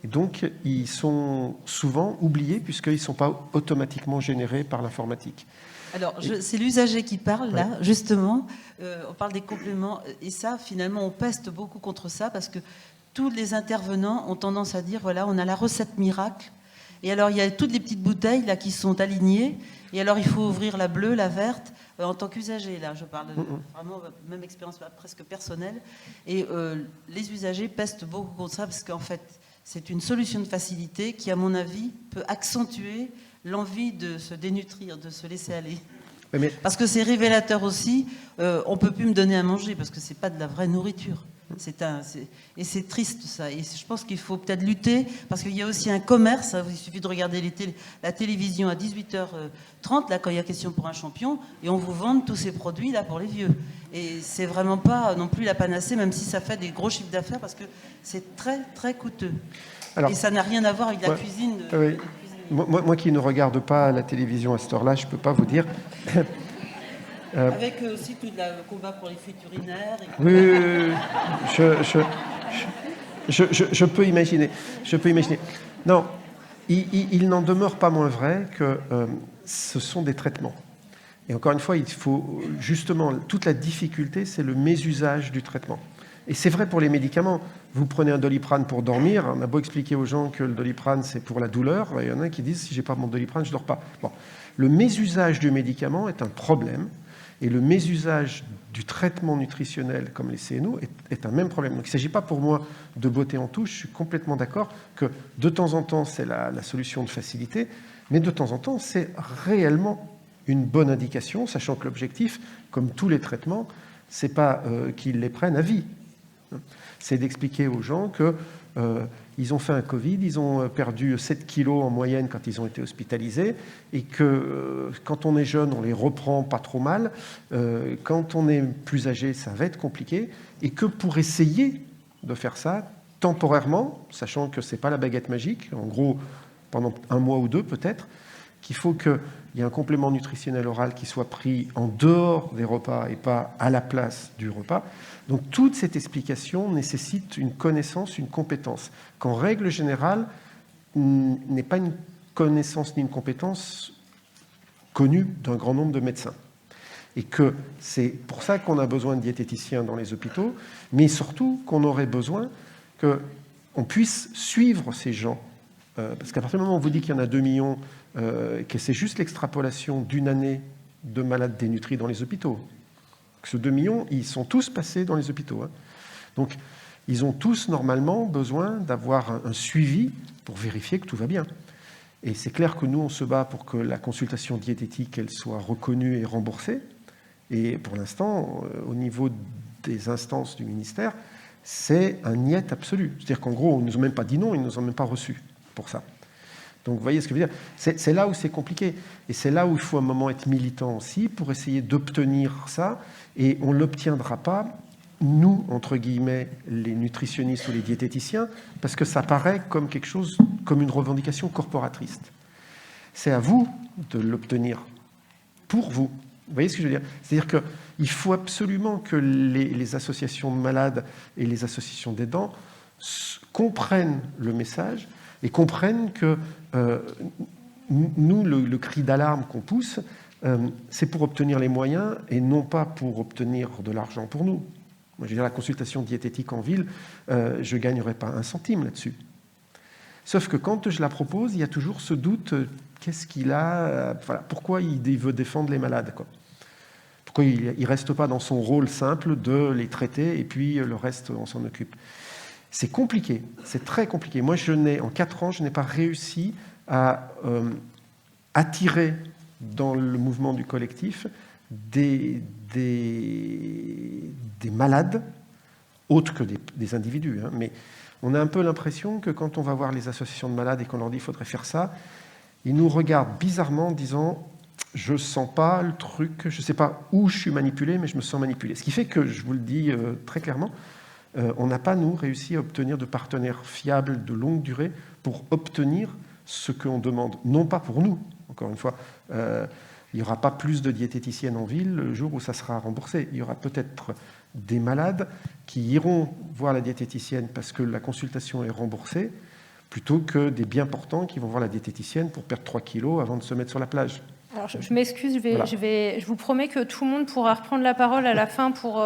Et donc, ils sont souvent oubliés puisqu'ils ne sont pas automatiquement générés par l'informatique. Alors, c'est l'usager qui parle, là, justement. On parle des compléments. Et ça, finalement, on peste beaucoup contre ça parce que tous les intervenants ont tendance à dire, voilà, on a la recette miracle. Et alors, il y a toutes les petites bouteilles là qui sont alignées. Et alors, il faut ouvrir la bleue, la verte. En tant qu'usager, là, je parle vraiment même expérience presque personnelle. Et les usagers pestent beaucoup contre ça parce qu'en fait, c'est une solution de facilité qui, à mon avis, peut accentuer l'envie de se dénutrir, de se laisser aller. Mais... Parce que c'est révélateur aussi. On ne peut plus me donner à manger parce que ce n'est pas de la vraie nourriture. Et c'est triste ça. Et je pense qu'il faut peut-être lutter parce qu'il y a aussi un commerce. Il suffit de regarder la télévision à 18h30 là, quand il y a question pour un champion et on vous vend tous ces produits là pour les vieux. Et c'est vraiment pas non plus la panacée, même si ça fait des gros chiffres d'affaires parce que c'est très très coûteux. Alors, et ça n'a rien à voir avec la cuisine. Oui. Moi qui ne regarde pas la télévision à cette heure-là, je ne peux pas vous dire. Avec aussi tout le combat pour les fuites urinaires. Oui, je peux imaginer. Non, il n'en demeure pas moins vrai que ce sont des traitements. Et encore une fois, il faut justement, toute la difficulté, c'est le mésusage du traitement. Et c'est vrai pour les médicaments. Vous prenez un Doliprane pour dormir, on a beau expliquer aux gens que le Doliprane, c'est pour la douleur, il y en a qui disent, si je n'ai pas mon Doliprane, je ne dors pas. Bon. Le mésusage du médicament est un problème, et le mésusage du traitement nutritionnel, comme les CNO, est un même problème. Donc il ne s'agit pas pour moi de botter en touche, je suis complètement d'accord que de temps en temps, c'est la solution de facilité, mais de temps en temps, c'est réellement une bonne indication, sachant que l'objectif, comme tous les traitements, ce n'est pas qu'ils les prennent à vie. C'est d'expliquer aux gens qu'ils ont fait un Covid, ils ont perdu 7 kilos en moyenne quand ils ont été hospitalisés, et que quand on est jeune, on les reprend pas trop mal. Quand on est plus âgé, ça va être compliqué, et que pour essayer de faire ça temporairement, sachant que ce n'est pas la baguette magique, en gros pendant 1 mois ou 2 peut-être, qu'il faut qu'il y ait un complément nutritionnel oral qui soit pris en dehors des repas et pas à la place du repas. Donc toute cette explication nécessite une connaissance, une compétence, qu'en règle générale n'est pas une connaissance ni une compétence connue d'un grand nombre de médecins. Et que c'est pour ça qu'on a besoin de diététiciens dans les hôpitaux, mais surtout qu'on aurait besoin qu'on puisse suivre ces gens. Parce qu'à partir du moment où on vous dit qu'il y en a 2 millions, que c'est juste l'extrapolation d'une année de malades dénutris dans les hôpitaux. Ce 2 millions, ils sont tous passés dans les hôpitaux. Hein. Donc, ils ont tous normalement besoin d'avoir un suivi pour vérifier que tout va bien. Et c'est clair que nous, on se bat pour que la consultation diététique, elle soit reconnue et remboursée. Et pour l'instant, au niveau des instances du ministère, c'est un niet absolu. C'est-à-dire qu'en gros, ils ne nous ont même pas dit non, ils ne nous ont même pas reçus pour ça. Donc, vous voyez ce que je veux dire. C'est là où c'est compliqué. Et c'est là où il faut un moment être militant aussi pour essayer d'obtenir ça. Et on ne l'obtiendra pas, nous, entre guillemets, les nutritionnistes ou les diététiciens, parce que ça paraît comme quelque chose, comme une revendication corporatiste. C'est à vous de l'obtenir pour vous. Vous voyez ce que je veux dire? C'est-à-dire qu'il faut absolument que les associations de malades et les associations d'aidants comprennent le message et comprennent que nous, le cri d'alarme qu'on pousse, c'est pour obtenir les moyens et non pas pour obtenir de l'argent pour nous. Moi, je veux dire, la consultation diététique en ville, je ne gagnerai pas 1 centime là-dessus. Sauf que quand je la propose, il y a toujours ce doute, qu'est-ce qu'il a, voilà, pourquoi il veut défendre les malades, quoi. Pourquoi il ne reste pas dans son rôle simple de les traiter et puis le reste, on s'en occupe. C'est compliqué, c'est très compliqué. Moi, en 4 ans, je n'ai pas réussi à attirer dans le mouvement du collectif des malades, autres que des individus. Hein. Mais on a un peu l'impression que quand on va voir les associations de malades et qu'on leur dit qu'il faudrait faire ça, ils nous regardent bizarrement en disant « je ne sens pas le truc, je ne sais pas où je suis manipulé, mais je me sens manipulé ». Ce qui fait que, je vous le dis très clairement, on n'a pas, nous, réussi à obtenir de partenaires fiables de longue durée pour obtenir ce qu'on demande. Non pas pour nous, encore une fois. Il n'y aura pas plus de diététiciennes en ville le jour où ça sera remboursé. Il y aura peut-être des malades qui iront voir la diététicienne parce que la consultation est remboursée, plutôt que des bien portants qui vont voir la diététicienne pour perdre 3 kilos avant de se mettre sur la plage. Alors, je m'excuse, Voilà. je vous promets que tout le monde pourra reprendre la parole à la fin pour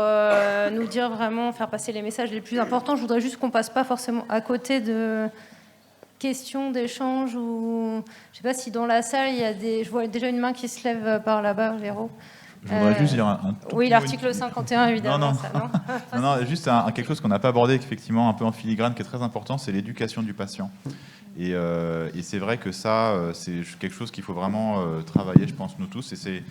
nous dire vraiment, faire passer les messages les plus importants. Je voudrais juste qu'on passe pas forcément à côté de questions, d'échanges, ou je sais pas si dans la salle, il y a des... Je vois déjà une main qui se lève par là-bas, Véro. Je voudrais juste dire oui, l'article 51, évidemment. Non, juste quelque chose qu'on n'a pas abordé, effectivement, un peu en filigrane, qui est très important, c'est l'éducation du patient. Et c'est vrai que ça, c'est quelque chose qu'il faut vraiment travailler, je pense, nous tous. Et c'est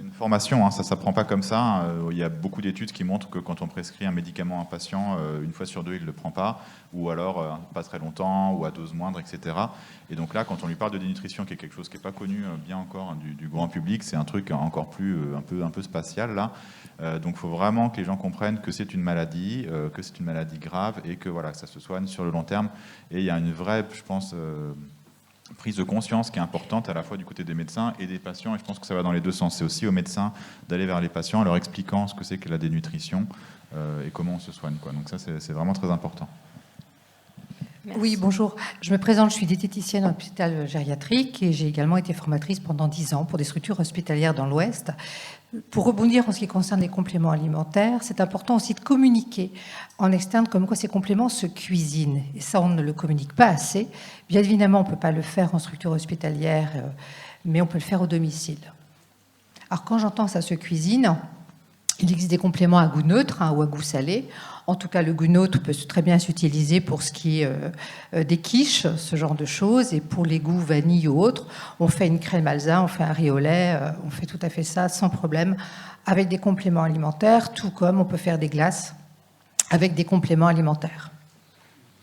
une formation, hein, ça ne s'apprend pas comme ça. Il y a beaucoup d'études qui montrent que quand on prescrit un médicament à un patient, une fois sur deux, il ne le prend pas, ou alors pas très longtemps, ou à dose moindre, etc. Et donc là, quand on lui parle de dénutrition, qui est quelque chose qui n'est pas connu bien encore du grand public, c'est un truc encore plus un peu spatial, là. Donc il faut vraiment que les gens comprennent que c'est une maladie grave, et que voilà, ça se soigne sur le long terme. Et il y a une vraie, je pense, prise de conscience qui est importante à la fois du côté des médecins et des patients, et je pense que ça va dans les deux sens. C'est aussi aux médecins d'aller vers les patients en leur expliquant ce que c'est que la dénutrition et comment on se soigne, quoi. Donc ça, c'est vraiment très important. Merci. Oui, bonjour. Je me présente, je suis diététicienne en hôpital gériatrique et j'ai également été formatrice pendant 10 ans pour des structures hospitalières dans l'Ouest. Pour rebondir en ce qui concerne les compléments alimentaires, c'est important aussi de communiquer en externe comme quoi ces compléments se cuisinent. Et ça, on ne le communique pas assez. Bien évidemment, on ne peut pas le faire en structure hospitalière, mais on peut le faire au domicile. Alors quand j'entends ça se cuisine, il existe des compléments à goût neutre ou à goût salé. En tout cas, le goût neutre peut très bien s'utiliser pour ce qui est des quiches, ce genre de choses. Et pour les goûts vanille ou autres, on fait une crème alza, on fait un riz au lait, on fait tout à fait ça sans problème avec des compléments alimentaires, tout comme on peut faire des glaces avec des compléments alimentaires.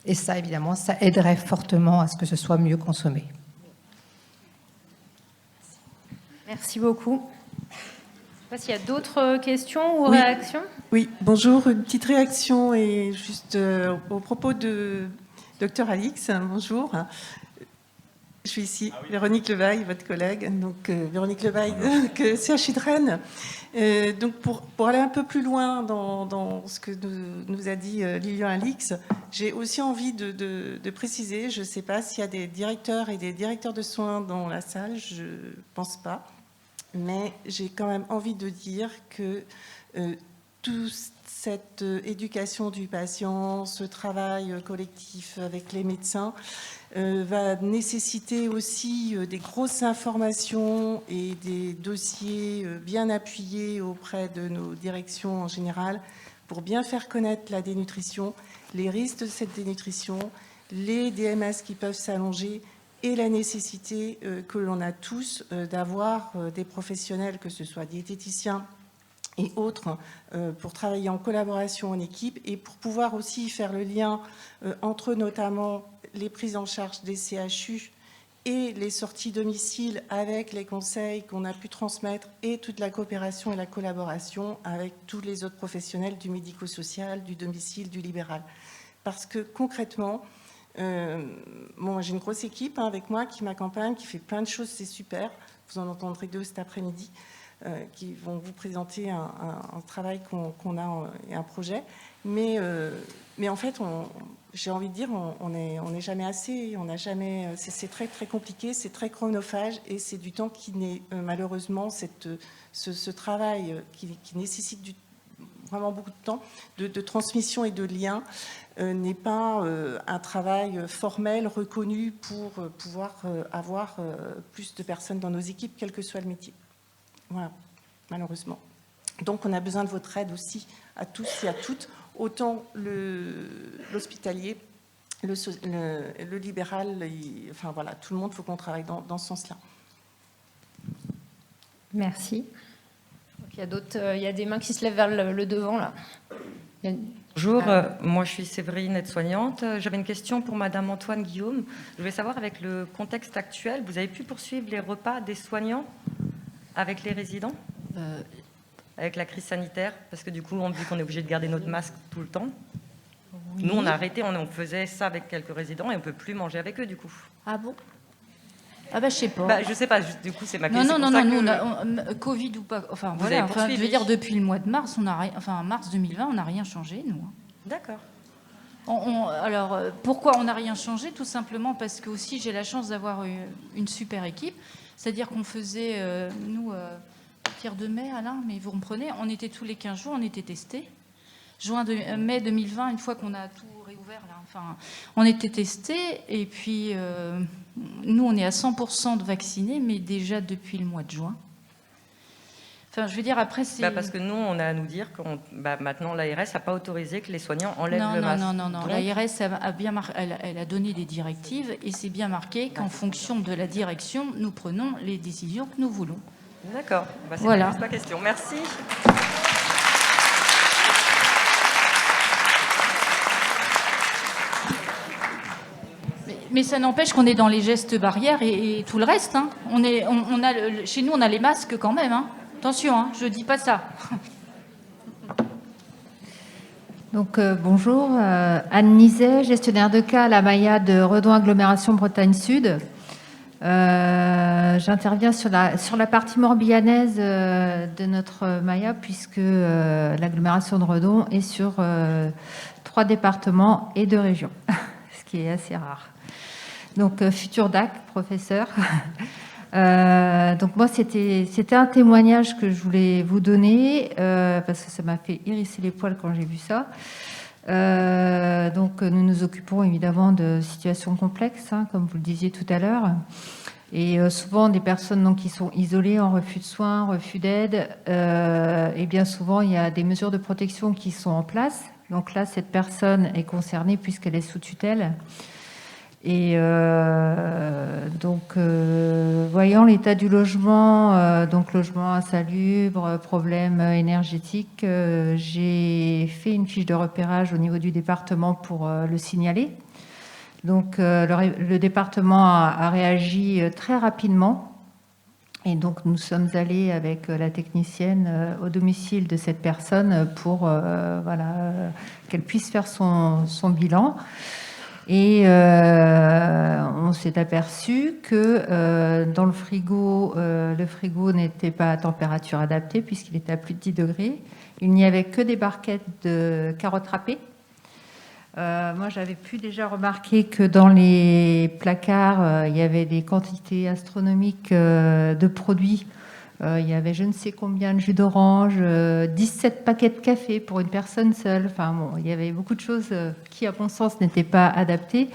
Et ça, évidemment, ça aiderait fortement à ce que ce soit mieux consommé. Merci beaucoup. Je ne sais pas s'il y a d'autres questions ou réactions. Oui, bonjour. Une petite réaction et juste au propos de Dr Alix. Bonjour. Je suis ici, Véronique Levaille, votre collègue. Donc, Véronique Levaille, CHU de Rennes. Donc, pour aller un peu plus loin dans ce que nous a dit Lilian Alix, j'ai aussi envie de préciser, je ne sais pas s'il y a des directeurs et des directeurs de soins dans la salle, je ne pense pas. Mais j'ai quand même envie de dire que toute cette éducation du patient, ce travail collectif avec les médecins, va nécessiter aussi des grosses informations et des dossiers bien appuyés auprès de nos directions en général pour bien faire connaître la dénutrition, les risques de cette dénutrition, les DMS qui peuvent s'allonger, et la nécessité que l'on a tous d'avoir des professionnels, que ce soit diététiciens et autres, pour travailler en collaboration en équipe et pour pouvoir aussi faire le lien entre notamment les prises en charge des CHU et les sorties domicile avec les conseils qu'on a pu transmettre et toute la coopération et la collaboration avec tous les autres professionnels du médico-social, du domicile, du libéral. Parce que concrètement, j'ai une grosse équipe avec moi qui m'accompagne, qui fait plein de choses, c'est super. Vous en entendrez deux cet après-midi qui vont vous présenter un travail qu'on a et un projet. Mais en fait, j'ai envie de dire, on n'est jamais assez, c'est très très compliqué, c'est très chronophage et c'est du temps qui n'est malheureusement ce travail qui nécessite vraiment beaucoup de temps de transmission et de lien. N'est pas un travail formel, reconnu pour pouvoir avoir plus de personnes dans nos équipes, quel que soit le métier. Voilà, malheureusement. Donc on a besoin de votre aide aussi, à tous et à toutes, autant l'hospitalier, le libéral, enfin voilà, tout le monde, il faut qu'on travaille dans ce sens-là. Merci. Il y a des mains qui se lèvent vers le devant, là. Bonjour, moi je suis Séverine, aide-soignante. J'avais une question pour Madame Antoine Guillaume. Je voulais savoir, avec le contexte actuel, vous avez pu poursuivre les repas des soignants avec les résidents avec la crise sanitaire? Parce que du coup, vu qu'on est obligé de garder notre masque tout le temps, nous on a arrêté, on faisait ça avec quelques résidents et on ne peut plus manger avec eux du coup. Ah bon? Ah bah je sais pas. Je sais pas, du coup c'est ma question. Non, nous, Covid ou pas, enfin vous voilà, avez je veux dire depuis le mois de mars, mars 2020, on n'a rien changé nous. D'accord. Alors, pourquoi on n'a rien changé? Tout simplement parce que aussi j'ai la chance d'avoir une super équipe. C'est-à-dire qu'on faisait, nous, Pierre de Mai, Alain, mais vous comprenez, on était tous les 15 jours, on était testés. Mai 2020, une fois qu'on a tout réouvert, là, enfin, on était testés. Et puis, nous, on est à 100% de vaccinés, mais déjà depuis le mois de juin. Enfin, je veux dire, après, c'est... Parce que nous, on a à nous dire que maintenant, l'ARS n'a pas autorisé que les soignants enlèvent le masque. Non. L'ARS elle a donné des directives et c'est bien marqué qu'en fonction de la direction, nous prenons les décisions que nous voulons. D'accord. C'est voilà. juste ma question. Merci. Mais ça n'empêche qu'on est dans les gestes barrières et tout le reste. Hein. Chez nous, on a les masques quand même. Hein. Attention, hein, je ne dis pas ça. Donc, bonjour, Anne Nizet, gestionnaire de cas à la Maya de Redon Agglomération Bretagne Sud. J'interviens sur la partie morbihanaise de notre Maya, puisque l'agglomération de Redon est sur 3 départements et 2 régions, ce qui est assez rare. Donc, futur DAC, professeur. Donc moi, c'était un témoignage que je voulais vous donner parce que ça m'a fait hérisser les poils quand j'ai vu ça. Donc nous nous occupons évidemment de situations complexes, hein, comme vous le disiez tout à l'heure, et souvent des personnes donc, qui sont isolées en refus de soins, refus d'aide, et bien souvent il y a des mesures de protection qui sont en place. Donc là, cette personne est concernée puisqu'elle est sous tutelle. Et voyant l'état du logement, donc logement insalubre, problème énergétique, j'ai fait une fiche de repérage au niveau du département pour le signaler. Donc le département a réagi très rapidement. Et donc nous sommes allés avec la technicienne au domicile de cette personne pour qu'elle puisse faire son bilan. Et on s'est aperçu que dans le frigo n'était pas à température adaptée puisqu'il était à plus de 10 degrés. Il n'y avait que des barquettes de carottes râpées. Moi, j'avais pu déjà remarquer que dans les placards, il y avait des quantités astronomiques de produits. Il y avait je ne sais combien de jus d'orange, 17 paquets de café pour une personne seule. Enfin bon, il y avait beaucoup de choses qui, à mon sens, n'étaient pas adaptées.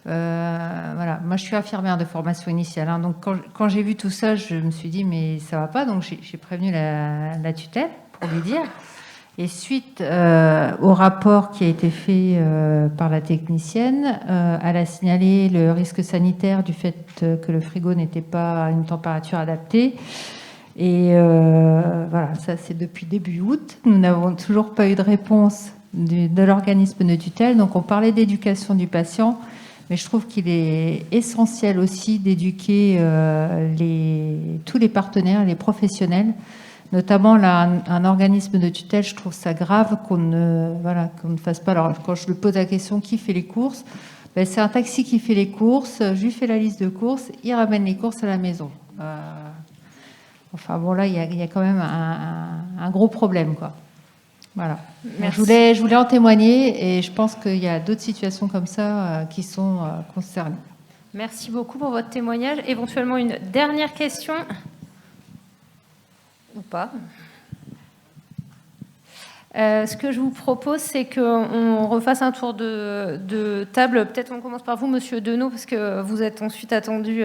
Voilà. Moi, je suis infirmière de formation initiale. Hein, donc, quand j'ai vu tout ça, je me suis dit, mais ça va pas. Donc, j'ai prévenu la tutelle pour lui dire. Et suite au rapport qui a été fait par la technicienne, elle a signalé le risque sanitaire du fait que le frigo n'était pas à une température adaptée. Et voilà, ça c'est depuis début août. Nous n'avons toujours pas eu de réponse de l'organisme de tutelle. Donc on parlait d'éducation du patient, mais je trouve qu'il est essentiel aussi d'éduquer tous les partenaires, les professionnels, notamment là, un organisme de tutelle. Je trouve ça grave qu'on ne fasse pas. Alors quand je lui pose la question qui fait les courses, ben, c'est un taxi qui fait les courses. Je lui fais la liste de courses, il ramène les courses à la maison. Enfin bon, là, il y a quand même un gros problème, quoi. Voilà. Je voulais en témoigner et je pense qu'il y a d'autres situations comme ça qui sont concernées. Merci beaucoup pour votre témoignage. Éventuellement, une dernière question ou pas. Ce que je vous propose, c'est qu'on refasse un tour de table. Peut-être on commence par vous, Monsieur Denot, parce que vous êtes ensuite attendu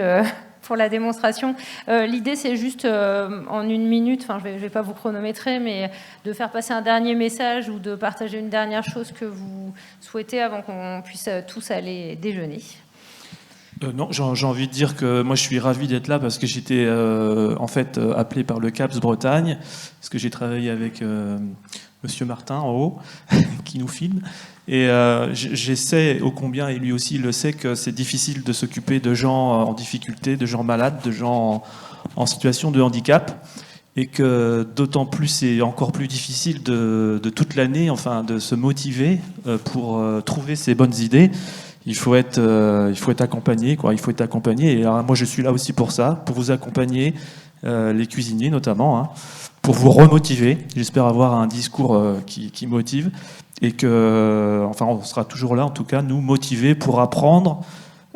pour la démonstration. L'idée, c'est juste en 1 minute, enfin, je vais pas vous chronométrer, mais de faire passer un dernier message ou de partager une dernière chose que vous souhaitez avant qu'on puisse tous aller déjeuner. Non, j'ai envie de dire que moi je suis ravi d'être là parce que j'étais appelé par le CAPS Bretagne, parce que j'ai travaillé avec Monsieur Martin en haut, qui nous filme, et j'essaie ô combien, et lui aussi il le sait, que c'est difficile de s'occuper de gens en difficulté, de gens malades, de gens en situation de handicap, et que d'autant plus c'est encore plus difficile de toute l'année, enfin de se motiver pour trouver ces bonnes idées. Il faut être accompagné, quoi. Il faut être accompagné. Et alors, moi, je suis là aussi pour ça, pour vous accompagner, les cuisiniers notamment, hein, pour vous remotiver. J'espère avoir un discours qui motive et que, enfin, on sera toujours là, en tout cas, nous motiver pour apprendre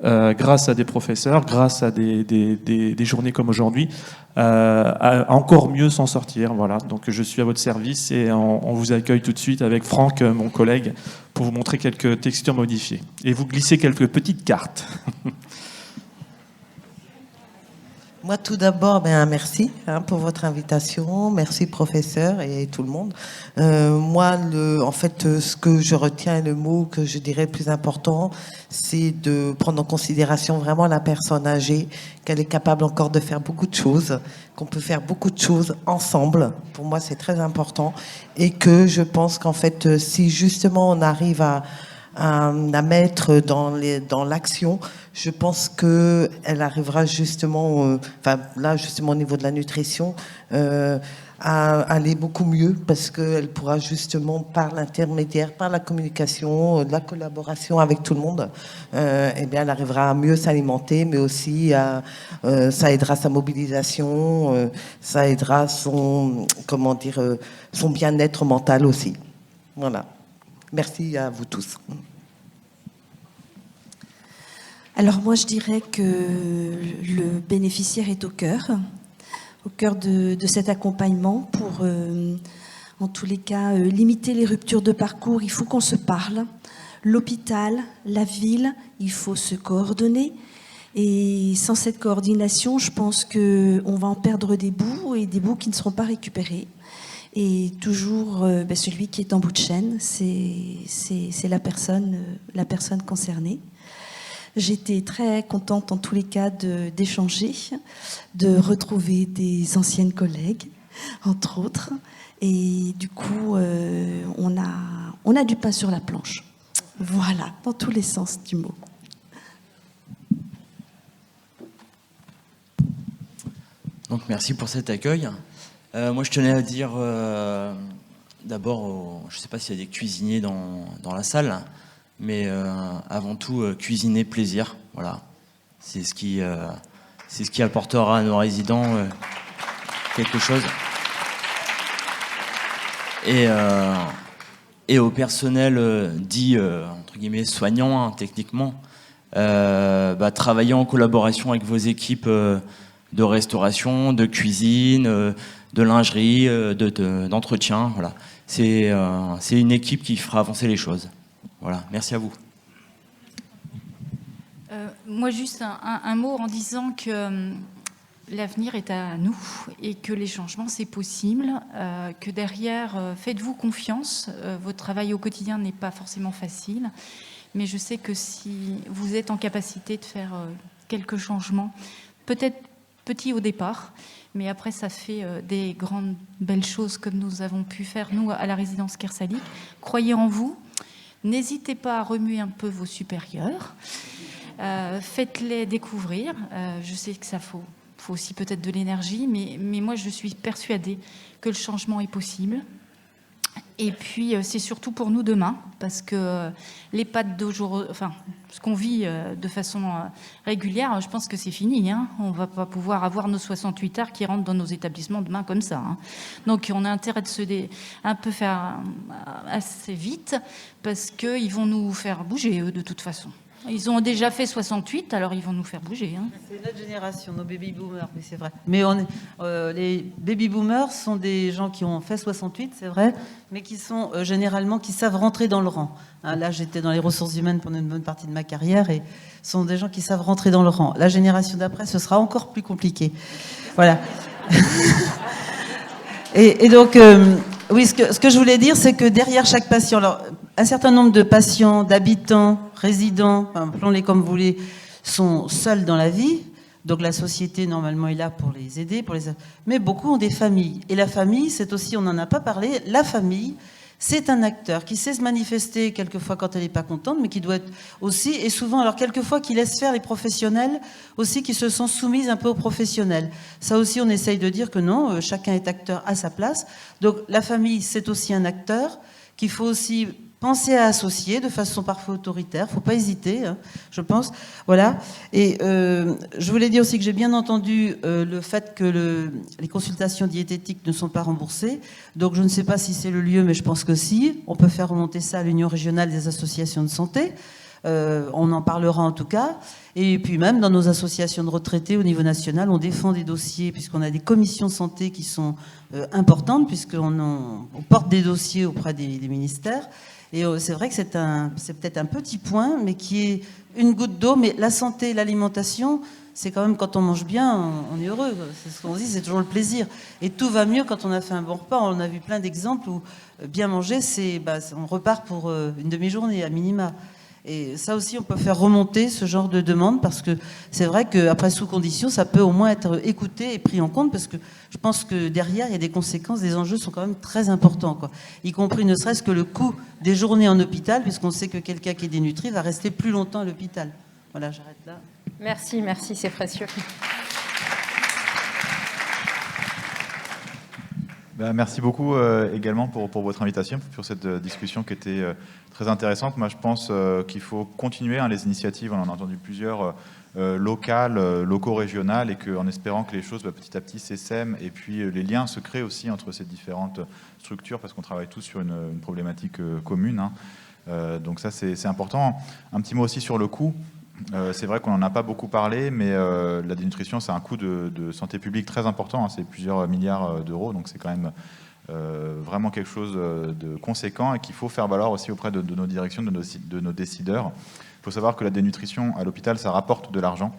grâce à des professeurs, grâce à des journées comme aujourd'hui, à encore mieux s'en sortir. Voilà. Donc je suis à votre service et on vous accueille tout de suite avec Franck, mon collègue, pour vous montrer quelques textures modifiées. Et vous glissez quelques petites cartes. Moi, tout d'abord, merci pour votre invitation. Merci, professeur, et tout le monde. Moi, en fait, ce que je retiens, le mot que je dirais le plus important, c'est de prendre en considération vraiment la personne âgée, qu'elle est capable encore de faire beaucoup de choses, qu'on peut faire beaucoup de choses ensemble. Pour moi, c'est très important. Et que je pense qu'en fait, si justement on arrive à mettre dans l'action, je pense qu'elle arrivera justement, là justement au niveau de la nutrition, à aller beaucoup mieux, parce qu'elle pourra justement par l'intermédiaire, par la communication, la collaboration avec tout le monde, elle arrivera à mieux s'alimenter, mais aussi ça aidera sa mobilisation, ça aidera son bien-être mental aussi. Voilà. Merci à vous tous. Alors moi, je dirais que le bénéficiaire est au cœur de cet accompagnement pour, en tous les cas, limiter les ruptures de parcours. Il faut qu'on se parle. L'hôpital, la ville, il faut se coordonner. Et sans cette coordination, je pense qu'on va en perdre des bouts et des bouts qui ne seront pas récupérés. Et toujours, celui qui est en bout de chaîne, c'est la personne concernée. J'étais très contente, en tous les cas, d'échanger, de retrouver des anciennes collègues, entre autres. Et du coup, on a du pain sur la planche. Voilà, dans tous les sens du mot. Donc, merci pour cet accueil. Moi, je tenais à dire, d'abord, je ne sais pas s'il y a des cuisiniers dans la salle, mais avant tout, cuisiner plaisir. Voilà. C'est ce qui apportera à nos résidents quelque chose. Et au personnel dit, entre guillemets, soignant, techniquement, travailler en collaboration avec vos équipes de restauration, de cuisine, de lingerie, d'entretien. Voilà. C'est une équipe qui fera avancer les choses. Voilà. Merci à vous. Moi, juste un mot en disant que l'avenir est à nous et que les changements, c'est possible, que derrière, faites-vous confiance. Votre travail au quotidien n'est pas forcément facile, mais je sais que si vous êtes en capacité de faire quelques changements, peut-être petits au départ, mais après, ça fait des grandes, belles choses comme nous avons pu faire, nous, à la résidence Kersalik. Croyez en vous. N'hésitez pas à remuer un peu vos supérieurs. Faites-les découvrir. Je sais que ça faut aussi peut-être de l'énergie, mais moi, je suis persuadée que le changement est possible. Et puis, c'est surtout pour nous demain, parce que l'EHPAD d'aujourd'hui, enfin, ce qu'on vit de façon régulière, je pense que c'est fini. Hein. On ne va pas pouvoir avoir nos 68 heures qui rentrent dans nos établissements demain comme ça. Hein. Donc, on a intérêt de un peu faire assez vite, parce qu'ils vont nous faire bouger, eux, de toute façon. Ils ont déjà fait 68, alors ils vont nous faire bouger. Hein. C'est notre génération, nos baby-boomers, mais c'est vrai. Mais les baby-boomers sont des gens qui ont fait 68, c'est vrai, mais qui sont généralement, qui savent rentrer dans le rang. Hein, là, j'étais dans les ressources humaines pendant une bonne partie de ma carrière, et ce sont des gens qui savent rentrer dans le rang. La génération d'après, ce sera encore plus compliqué. Voilà. et donc, oui, ce que je voulais dire, c'est que derrière chaque patient, alors, un certain nombre de patients, d'habitants, résidents, appelons-les comme vous voulez, sont seuls dans la vie. Donc la société, normalement, est là pour les aider. Mais beaucoup ont des familles. Et la famille, c'est aussi, on n'en a pas parlé, la famille, c'est un acteur qui sait se manifester quelquefois quand elle n'est pas contente, mais qui doit être aussi, et souvent, alors quelquefois, qui laisse faire les professionnels aussi, qui se sont soumises un peu aux professionnels. Ça aussi, on essaye de dire que non, chacun est acteur à sa place. Donc la famille, c'est aussi un acteur qu'il faut aussi Pensez à associer de façon parfois autoritaire, faut pas hésiter, hein, je pense. Voilà. Et je voulais dire aussi que j'ai bien entendu le fait que les consultations diététiques ne sont pas remboursées. Donc je ne sais pas si c'est le lieu, mais je pense que si. On peut faire remonter ça à l'Union régionale des associations de santé. On en parlera en tout cas. Et puis même dans nos associations de retraités au niveau national, on défend des dossiers, puisqu'on a des commissions de santé qui sont importantes, puisqu'on porte des dossiers auprès des ministères. Et c'est vrai que c'est peut-être un petit point, mais qui est une goutte d'eau. Mais la santé, l'alimentation, c'est quand même quand on mange bien, on est heureux. C'est ce qu'on dit, c'est toujours le plaisir. Et tout va mieux quand on a fait un bon repas. On a vu plein d'exemples où bien manger, on repart pour une demi-journée à minima. Et ça aussi, on peut faire remonter ce genre de demande, parce que c'est vrai qu'après, sous condition, ça peut au moins être écouté et pris en compte, parce que je pense que derrière, il y a des conséquences, des enjeux sont quand même très importants, quoi. Y compris ne serait-ce que le coût des journées en hôpital, puisqu'on sait que quelqu'un qui est dénutri va rester plus longtemps à l'hôpital. Voilà, j'arrête là. Merci, c'est précieux. Merci beaucoup également pour votre invitation, pour cette discussion qui était très intéressante. Moi, je pense qu'il faut continuer les initiatives. On en a entendu plusieurs locales, locaux-régionales, et qu'en espérant que les choses petit à petit s'essaiment, et puis les liens se créent aussi entre ces différentes structures, parce qu'on travaille tous sur une problématique commune. Hein. Donc ça, c'est important. Un petit mot aussi sur le coût. C'est vrai qu'on n'en a pas beaucoup parlé, mais la dénutrition, c'est un coût de santé publique très important, hein, c'est plusieurs milliards d'euros, donc c'est quand même vraiment quelque chose de conséquent et qu'il faut faire valoir aussi auprès de nos directions, de nos décideurs. Il faut savoir que la dénutrition à l'hôpital, ça rapporte de l'argent.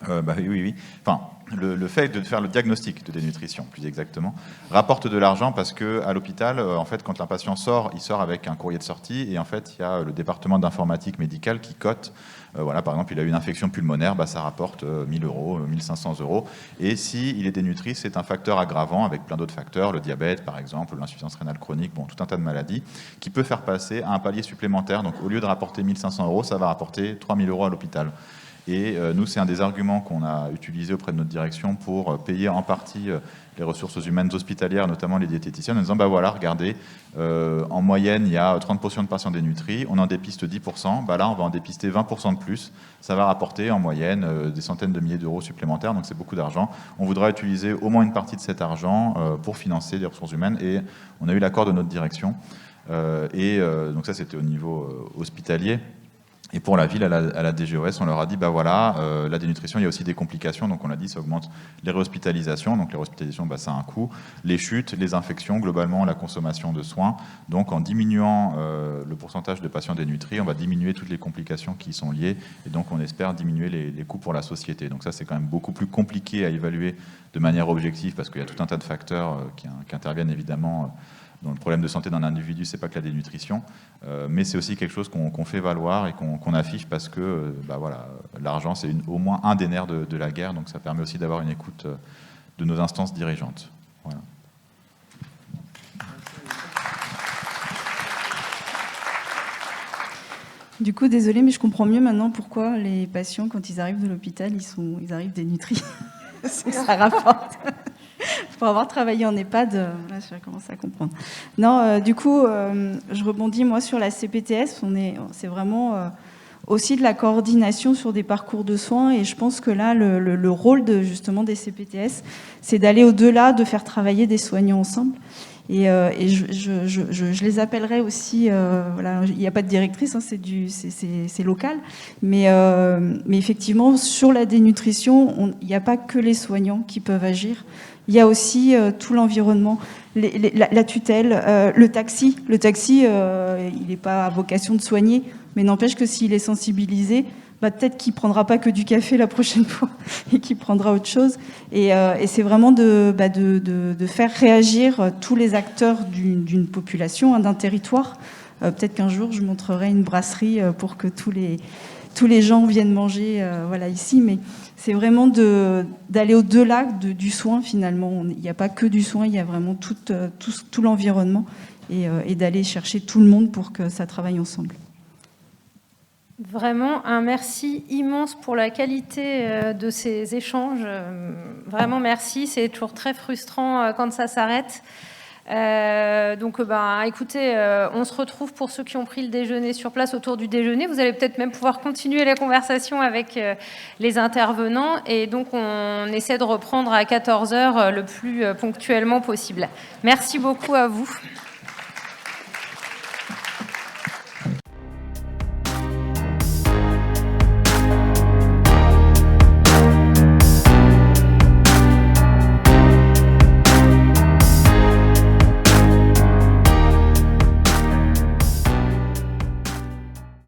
Oui. Enfin, le fait de faire le diagnostic de dénutrition, plus exactement, rapporte de l'argent, parce que à l'hôpital, en fait, quand un patient sort, il sort avec un courrier de sortie, et en fait, il y a le département d'informatique médicale qui cote. Voilà, par exemple, il a une infection pulmonaire, ça rapporte 1 000 euros, 1 500 euros. Et s'il est dénutri, c'est un facteur aggravant, avec plein d'autres facteurs, le diabète, par exemple, l'insuffisance rénale chronique, tout un tas de maladies, qui peut faire passer à un palier supplémentaire. Donc, au lieu de rapporter 1 500 euros, ça va rapporter 3 000 euros à l'hôpital. Et nous, c'est un des arguments qu'on a utilisé auprès de notre direction pour payer en partie les ressources humaines hospitalières, notamment les diététiciennes, en disant, voilà, regardez, en moyenne, il y a 30% de patients dénutris, on en dépiste 10%, là, on va en dépister 20% de plus, ça va rapporter en moyenne des centaines de milliers d'euros supplémentaires, donc c'est beaucoup d'argent. On voudra utiliser au moins une partie de cet argent pour financer des ressources humaines, et on a eu l'accord de notre direction. Donc ça, c'était au niveau hospitalier. Et pour la ville, à la DGOS, on leur a dit, la dénutrition, il y a aussi des complications. Donc on l'a dit, ça augmente les réhospitalisations. Donc les réhospitalisations, ça a un coût. Les chutes, les infections, globalement, la consommation de soins. Donc en diminuant le pourcentage de patients dénutris, on va diminuer toutes les complications qui y sont liées. Et donc on espère diminuer les coûts pour la société. Donc ça, c'est quand même beaucoup plus compliqué à évaluer de manière objective, parce qu'il y a tout un tas de facteurs qui interviennent évidemment dans le problème de santé d'un individu. C'est pas que la dénutrition, mais c'est aussi quelque chose qu'on fait valoir et qu'on affiche, parce que l'argent, c'est au moins un des nerfs de la guerre, donc ça permet aussi d'avoir une écoute de nos instances dirigeantes. Voilà. Du coup, désolé, mais je comprends mieux maintenant pourquoi les patients, quand ils arrivent de l'hôpital, ils arrivent dénutris. Ça rapporte. Pour avoir travaillé en EHPAD, là, je commence à comprendre. Non, du coup, je rebondis, moi, sur la CPTS. C'est vraiment aussi de la coordination sur des parcours de soins. Et je pense que là, le rôle justement des CPTS, c'est d'aller au-delà, de faire travailler des soignants ensemble. Et je les appellerai aussi, voilà, il n'y a pas de directrice, hein, c'est local, mais effectivement, sur la dénutrition, il n'y a pas que les soignants qui peuvent agir. Il y a aussi tout l'environnement, la tutelle, le taxi. Le taxi, il n'est pas à vocation de soigner, mais n'empêche que s'il est sensibilisé, peut-être qu'il ne prendra pas que du café la prochaine fois et qu'il prendra autre chose. Et c'est vraiment de faire réagir tous les acteurs d'une population, d'un territoire. Peut-être qu'un jour, je montrerai une brasserie pour que tous les gens viennent manger ici. Mais c'est vraiment d'aller au-delà du soin, finalement. Il n'y a pas que du soin, il y a vraiment tout l'environnement. Et d'aller chercher tout le monde pour que ça travaille ensemble. Vraiment un merci immense pour la qualité de ces échanges. Vraiment merci, c'est toujours très frustrant quand ça s'arrête. Donc, écoutez, on se retrouve pour ceux qui ont pris le déjeuner sur place autour du déjeuner. Vous allez peut-être même pouvoir continuer la conversation avec les intervenants. Et donc, on essaie de reprendre à 14h le plus ponctuellement possible. Merci beaucoup à vous.